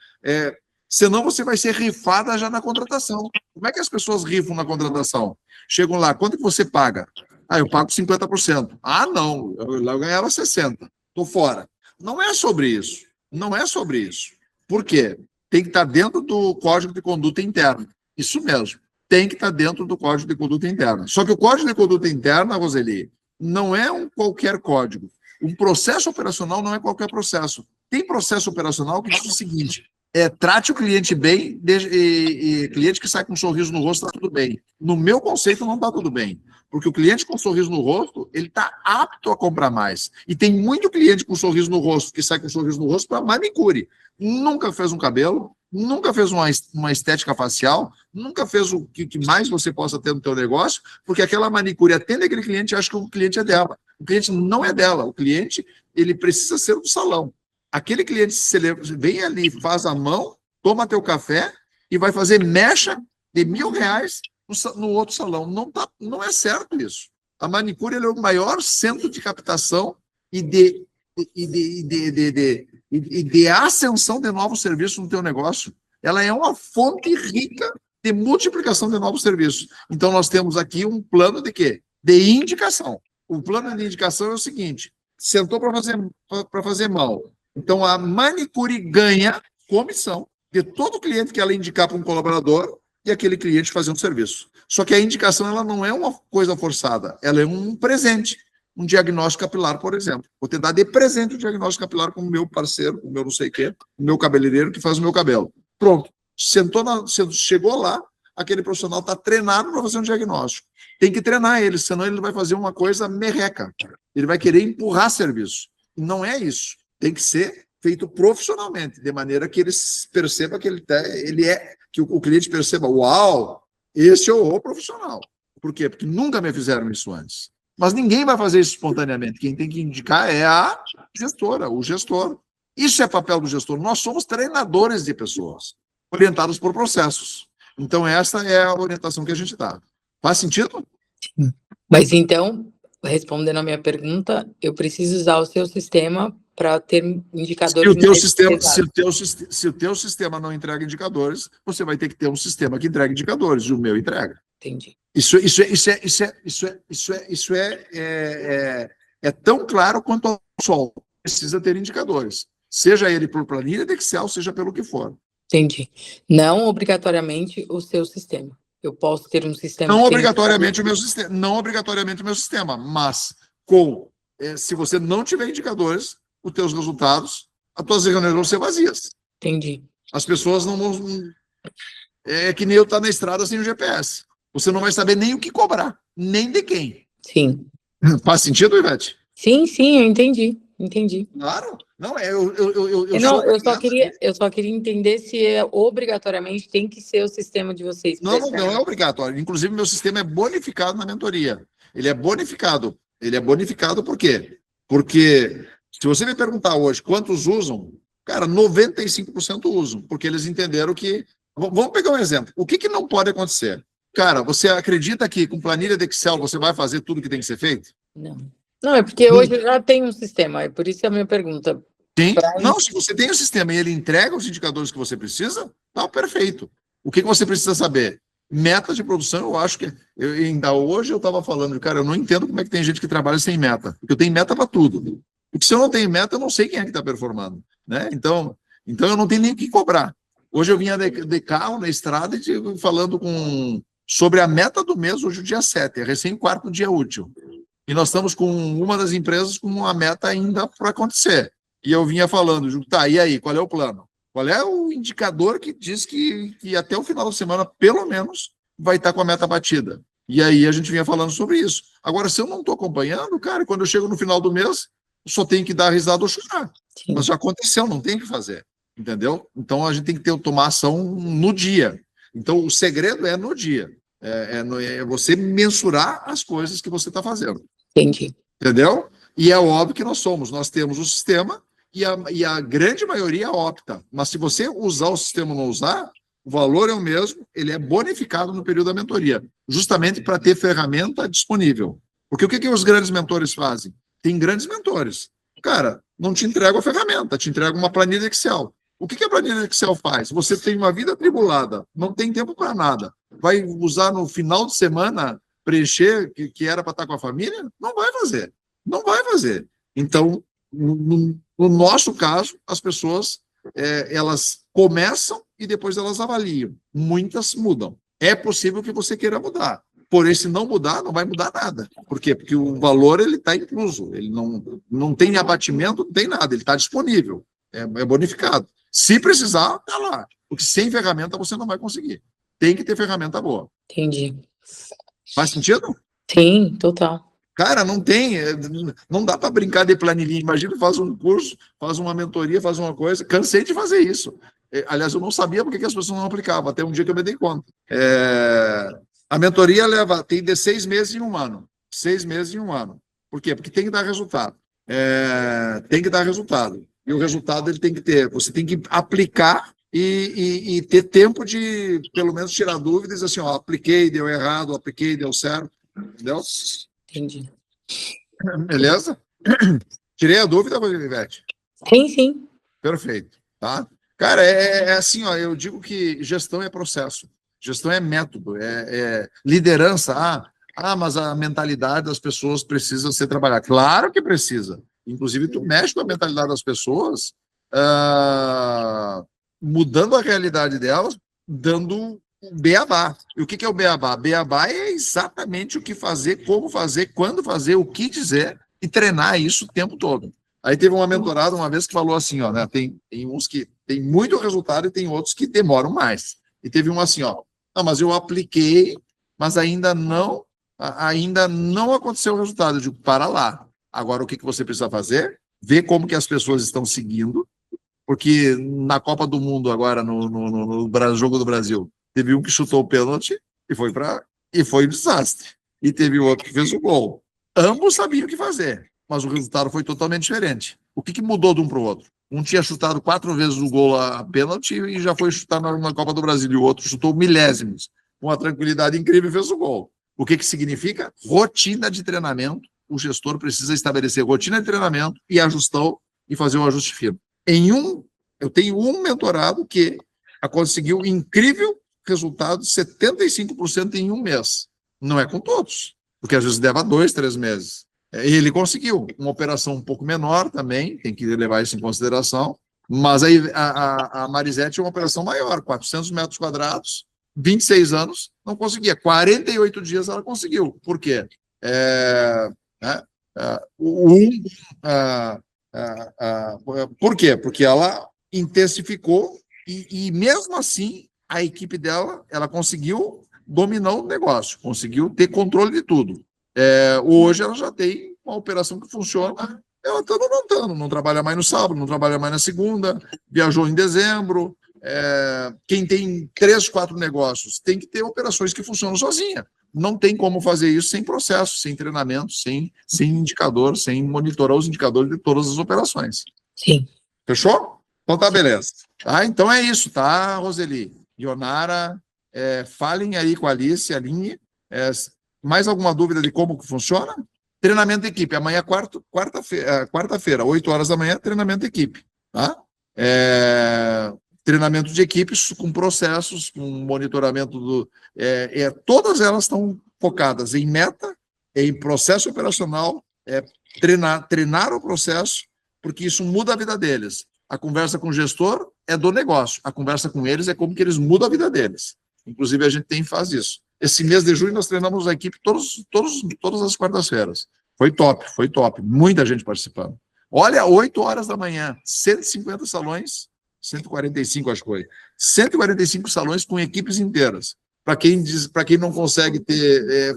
senão você vai ser rifada já na contratação. Como é que as pessoas rifam na contratação? Chegam lá, quanto que você paga? Eu pago 50%. Não, eu ganhava 60%. Estou fora. Não é sobre isso. Não é sobre isso. Por quê? Tem que estar dentro do Código de Conduta Interna. Isso mesmo. Tem que estar dentro do Código de Conduta Interna. Só que o Código de Conduta Interna, Roseli, não é qualquer código. Um processo operacional não é qualquer processo. Tem processo operacional que diz o seguinte: trate o cliente bem, e cliente que sai com um sorriso no rosto está tudo bem. No meu conceito, não está tudo bem. Porque o cliente com um sorriso no rosto, ele está apto a comprar mais. E tem muito cliente com um sorriso no rosto, que sai com um sorriso no rosto para manicure. Nunca fez um cabelo, nunca fez uma estética facial, nunca fez o que mais você possa ter no teu negócio, porque aquela manicure atende aquele cliente e acha que o cliente é dela. O cliente não é dela. O cliente, ele precisa ser do salão. Aquele cliente vem ali, faz a mão, toma teu café e vai fazer mecha de R$1.000 no outro salão. Não é certo isso. A manicure é o maior centro de captação e de ascensão de novos serviços no teu negócio. Ela é uma fonte rica de multiplicação de novos serviços. Então, nós temos aqui um plano de quê? De indicação. O plano de indicação é o seguinte: sentou para fazer mal. Então, a manicure ganha comissão de todo cliente que ela indicar para um colaborador e aquele cliente fazer um serviço. Só que a indicação ela não é uma coisa forçada, ela é um presente, um diagnóstico capilar, por exemplo. Vou te dar de presente o diagnóstico capilar com o meu parceiro, com o meu não sei o quê, o meu cabeleireiro que faz o meu cabelo. Pronto. Chegou lá, aquele profissional está treinado para fazer um diagnóstico. Tem que treinar ele, senão ele vai fazer uma coisa merreca. Ele vai querer empurrar serviço. Não é isso. Tem que ser feito profissionalmente, de maneira que ele perceba que que o cliente perceba, uau, esse é o profissional. Por quê? Porque nunca me fizeram isso antes. Mas ninguém vai fazer isso espontaneamente. Quem tem que indicar é a gestora, o gestor. Isso é papel do gestor. Nós somos treinadores de pessoas, orientados por processos. Então, essa é a orientação que a gente dá. Faz sentido? Mas então, respondendo a minha pergunta, eu preciso usar o seu sistema para ter indicadores. Se o teu sistema não entrega indicadores, você vai ter que ter um sistema que entrega indicadores, e o meu entrega. Entendi. Isso é tão claro quanto o sol. Precisa ter indicadores. Seja ele por planilha de Excel, seja pelo que for. Entendi. Não obrigatoriamente o seu sistema. Eu posso ter um sistema. Não obrigatoriamente o meu sistema, mas se você não tiver indicadores, os teus resultados, as tuas reuniões vão ser vazias. Entendi. As pessoas não vão. é que nem eu estar na estrada sem o GPS. Você não vai saber nem o que cobrar, nem de quem. Sim. Faz sentido, Ivete? Sim, sim, eu entendi. Claro. Não, eu Não, sou eu só queria entender se obrigatoriamente tem que ser o sistema de vocês. Não é obrigatório. Inclusive, meu sistema é bonificado na mentoria. Ele é bonificado. Ele é bonificado por quê? Porque se você me perguntar hoje quantos usam, cara, 95% usam, porque eles entenderam que... Vamos pegar um exemplo. O que não pode acontecer? Cara, você acredita que com planilha de Excel você vai fazer tudo que tem que ser feito? Não. Não, é porque hoje eu já tenho um sistema, é por isso que é a minha pergunta. Sim. Não, se você tem o sistema e ele entrega os indicadores que você precisa, tá perfeito. O que você precisa saber? Meta de produção, eu acho que... ainda hoje eu estava falando, cara, eu não entendo como é que tem gente que trabalha sem meta. Porque eu tenho meta para tudo. Porque se eu não tenho meta, eu não sei quem é que está performando. Né? Então, eu não tenho nem o que cobrar. Hoje eu vinha de carro na estrada e falando sobre a meta do mês, hoje é o dia 7, é recém-quarto dia útil. E nós estamos com uma das empresas com uma meta ainda para acontecer. E eu vinha falando, tá, e aí, qual é o plano? Qual é o indicador que diz que até o final da semana, pelo menos, vai estar com a meta batida? E aí a gente vinha falando sobre isso. Agora, se eu não estou acompanhando, cara, quando eu chego no final do mês, eu só tenho que dar risada ou chorar. Sim. Mas já aconteceu, não tem o que fazer. Entendeu? Então, a gente tem que tomar ação no dia. Então, o segredo é no dia. É você mensurar as coisas que você está fazendo. Entendi. Entendeu? E é óbvio que nós temos o sistema e a grande maioria opta. Mas se você usar o sistema ou não usar, o valor é o mesmo, ele é bonificado no período da mentoria, justamente para ter ferramenta disponível. Porque o que os grandes mentores fazem? Tem grandes mentores. Cara, não te entrega a ferramenta, te entrega uma planilha Excel. O que a planilha Excel faz? Você tem uma vida atribulada, não tem tempo para nada. Vai usar no final de semana preencher que era para estar com a família? Não vai fazer. Não vai fazer. Então, no nosso caso, as pessoas elas começam e depois elas avaliam. Muitas mudam. É possível que você queira mudar. Porém, se não mudar, não vai mudar nada. Por quê? Porque o valor está incluso. Ele não tem abatimento, não tem nada. Ele está disponível. É bonificado. Se precisar, está lá. Porque sem ferramenta você não vai conseguir. Tem que ter ferramenta boa. Entendi. Faz sentido? Sim, total. Cara, não dá para brincar de planilhinha. Imagina, faz um curso, faz uma mentoria, faz uma coisa. Cansei de fazer isso. Aliás, eu não sabia porque que as pessoas não aplicavam, até um dia que eu me dei conta. A mentoria tem de 6 meses em 1 ano. 6 meses em 1 ano. Por quê? Porque tem que dar resultado. Tem que dar resultado. E o resultado ele tem que ter. Você tem que aplicar e ter tempo de, pelo menos, tirar dúvidas, assim, ó, apliquei, deu errado, apliquei, deu certo. Entendeu? Entendi. Beleza? Tirei a dúvida, Ivete? Sim. Perfeito. Tá? Cara, assim, ó, eu digo que gestão é processo. Gestão é método, liderança. Mas a mentalidade das pessoas precisa ser trabalhada. Claro que precisa. Inclusive, tu mexe com a mentalidade das pessoas, mudando a realidade delas, dando o beabá. E o que é o beabá? Beabá é exatamente o que fazer, como fazer, quando fazer, o que dizer e treinar isso o tempo todo. Aí teve uma mentorada uma vez que falou assim, ó, né? Tem uns que tem muito resultado e tem outros que demoram mais. E teve um assim, ó, mas eu apliquei, mas ainda não aconteceu o resultado. Eu digo, para lá. Agora, o que você precisa fazer? Ver como que as pessoas estão seguindo, porque na Copa do Mundo, agora, no Jogo do Brasil, teve um que chutou o pênalti e foi um desastre. E teve outro que fez o gol. Ambos sabiam o que fazer, mas o resultado foi totalmente diferente. O que mudou de um para o outro? Um tinha chutado 4 vezes o gol a pênalti e já foi chutar na Copa do Brasil, e o outro chutou milésimos, com uma tranquilidade incrível e fez o gol. O que significa? Rotina de treinamento. O gestor precisa estabelecer rotina de treinamento e ajustar e fazer um ajuste fino. Eu tenho um mentorado que conseguiu incrível resultado de 75% em 1 mês. Não é com todos, porque às vezes leva 2, 3 meses. Ele conseguiu uma operação um pouco menor também, tem que levar isso em consideração, mas aí a Marisete é uma operação maior, 400 metros quadrados, 26 anos, não conseguia. 48 dias ela conseguiu. Por quê? Por quê? Porque ela intensificou e mesmo assim a equipe dela, ela conseguiu dominar o negócio, conseguiu ter controle de tudo. Hoje ela já tem uma operação que funciona, ela está montando, não trabalha mais no sábado, não trabalha mais na segunda, viajou em dezembro. Quem tem 3, 4 negócios tem que ter operações que funcionam sozinha. Não tem como fazer isso sem processo, sem treinamento, sem indicador, sem monitorar os indicadores de todas as operações. Sim. Fechou? Então tá, beleza. Tá? Então é isso, tá, Roseli? Ionara, falem aí com a Alice, alinhe. Mais alguma dúvida de como que funciona? Treinamento de equipe. Amanhã, quarta-feira, 8 horas da manhã, treinamento de equipe. Tá? Treinamento de equipes com processos, com monitoramento todas elas estão focadas em meta, em processo operacional, treinar o processo, porque isso muda a vida deles. A conversa com o gestor é do negócio, a conversa com eles é como que eles mudam a vida deles. Inclusive, a gente faz isso. Esse mês de junho, nós treinamos a equipe todas as quartas-feiras. Foi top. Muita gente participando. Olha, 8 horas da manhã, 150 salões, 145, acho que foi. 145 salões com equipes inteiras. Para quem não consegue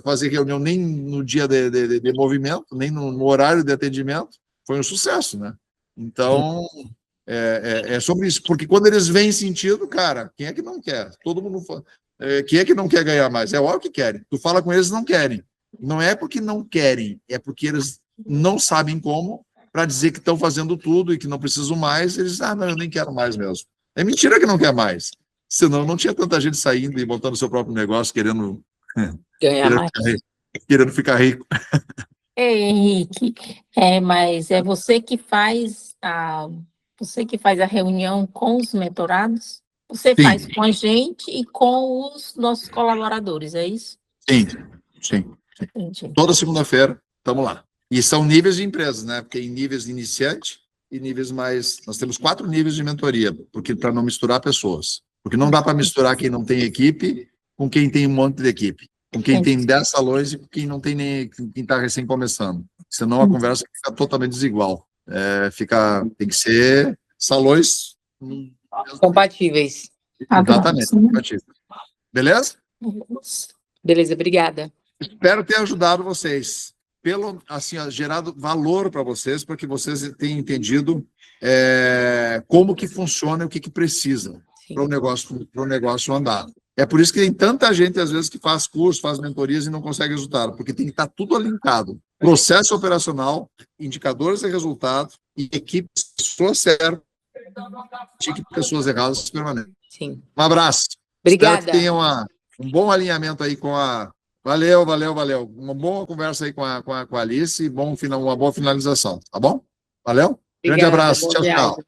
fazer reunião nem no dia de movimento, nem no horário de atendimento, foi um sucesso, né? Então, é sobre isso. Porque quando eles veem sentido, cara, quem é que não quer? Todo mundo fala. Quem é que não quer ganhar mais? É óbvio que querem. Tu fala com eles, não querem. Não é porque não querem, é porque eles não sabem como, para dizer que estão fazendo tudo e que não precisam mais, eles não, eu nem quero mais mesmo. É mentira que não quer mais. Senão não tinha tanta gente saindo e montando seu próprio negócio, querendo Ganhar mais. Querendo ficar rico. Ei, Henrique, mas é você que faz a reunião com os mentorados? Você Sim. faz com a gente e com os nossos colaboradores, é isso? Sim. Entendi. Toda segunda-feira, estamos lá. E são níveis de empresas, né? Porque em níveis de iniciante e níveis mais... Nós temos 4 níveis de mentoria, para não misturar pessoas. Porque não dá para misturar quem não tem equipe com quem tem um monte de equipe. Com quem tem 10 salões e com quem não tem nem... Quem está recém começando. Senão a conversa fica totalmente desigual. Tem que ser salões... Compatíveis. Exatamente, compatíveis. Beleza? Beleza, obrigada. Espero ter ajudado vocês. Gerado valor para vocês, para que vocês tenham entendido como que funciona e o que precisa para o negócio andar. É por isso que tem tanta gente, às vezes, que faz curso, faz mentorias e não consegue resultado, porque tem que estar tudo alinkado. Processo operacional, indicadores de resultado e equipe, pessoas certas, e pessoas erradas permanentes. Sim. Um abraço. Obrigada. Espero que tenham um bom alinhamento aí com a... Valeu. Uma boa conversa aí com a Alice e uma boa finalização, tá bom? Valeu? Grande Obrigada, abraço. boa Tchau, viagem. tchau.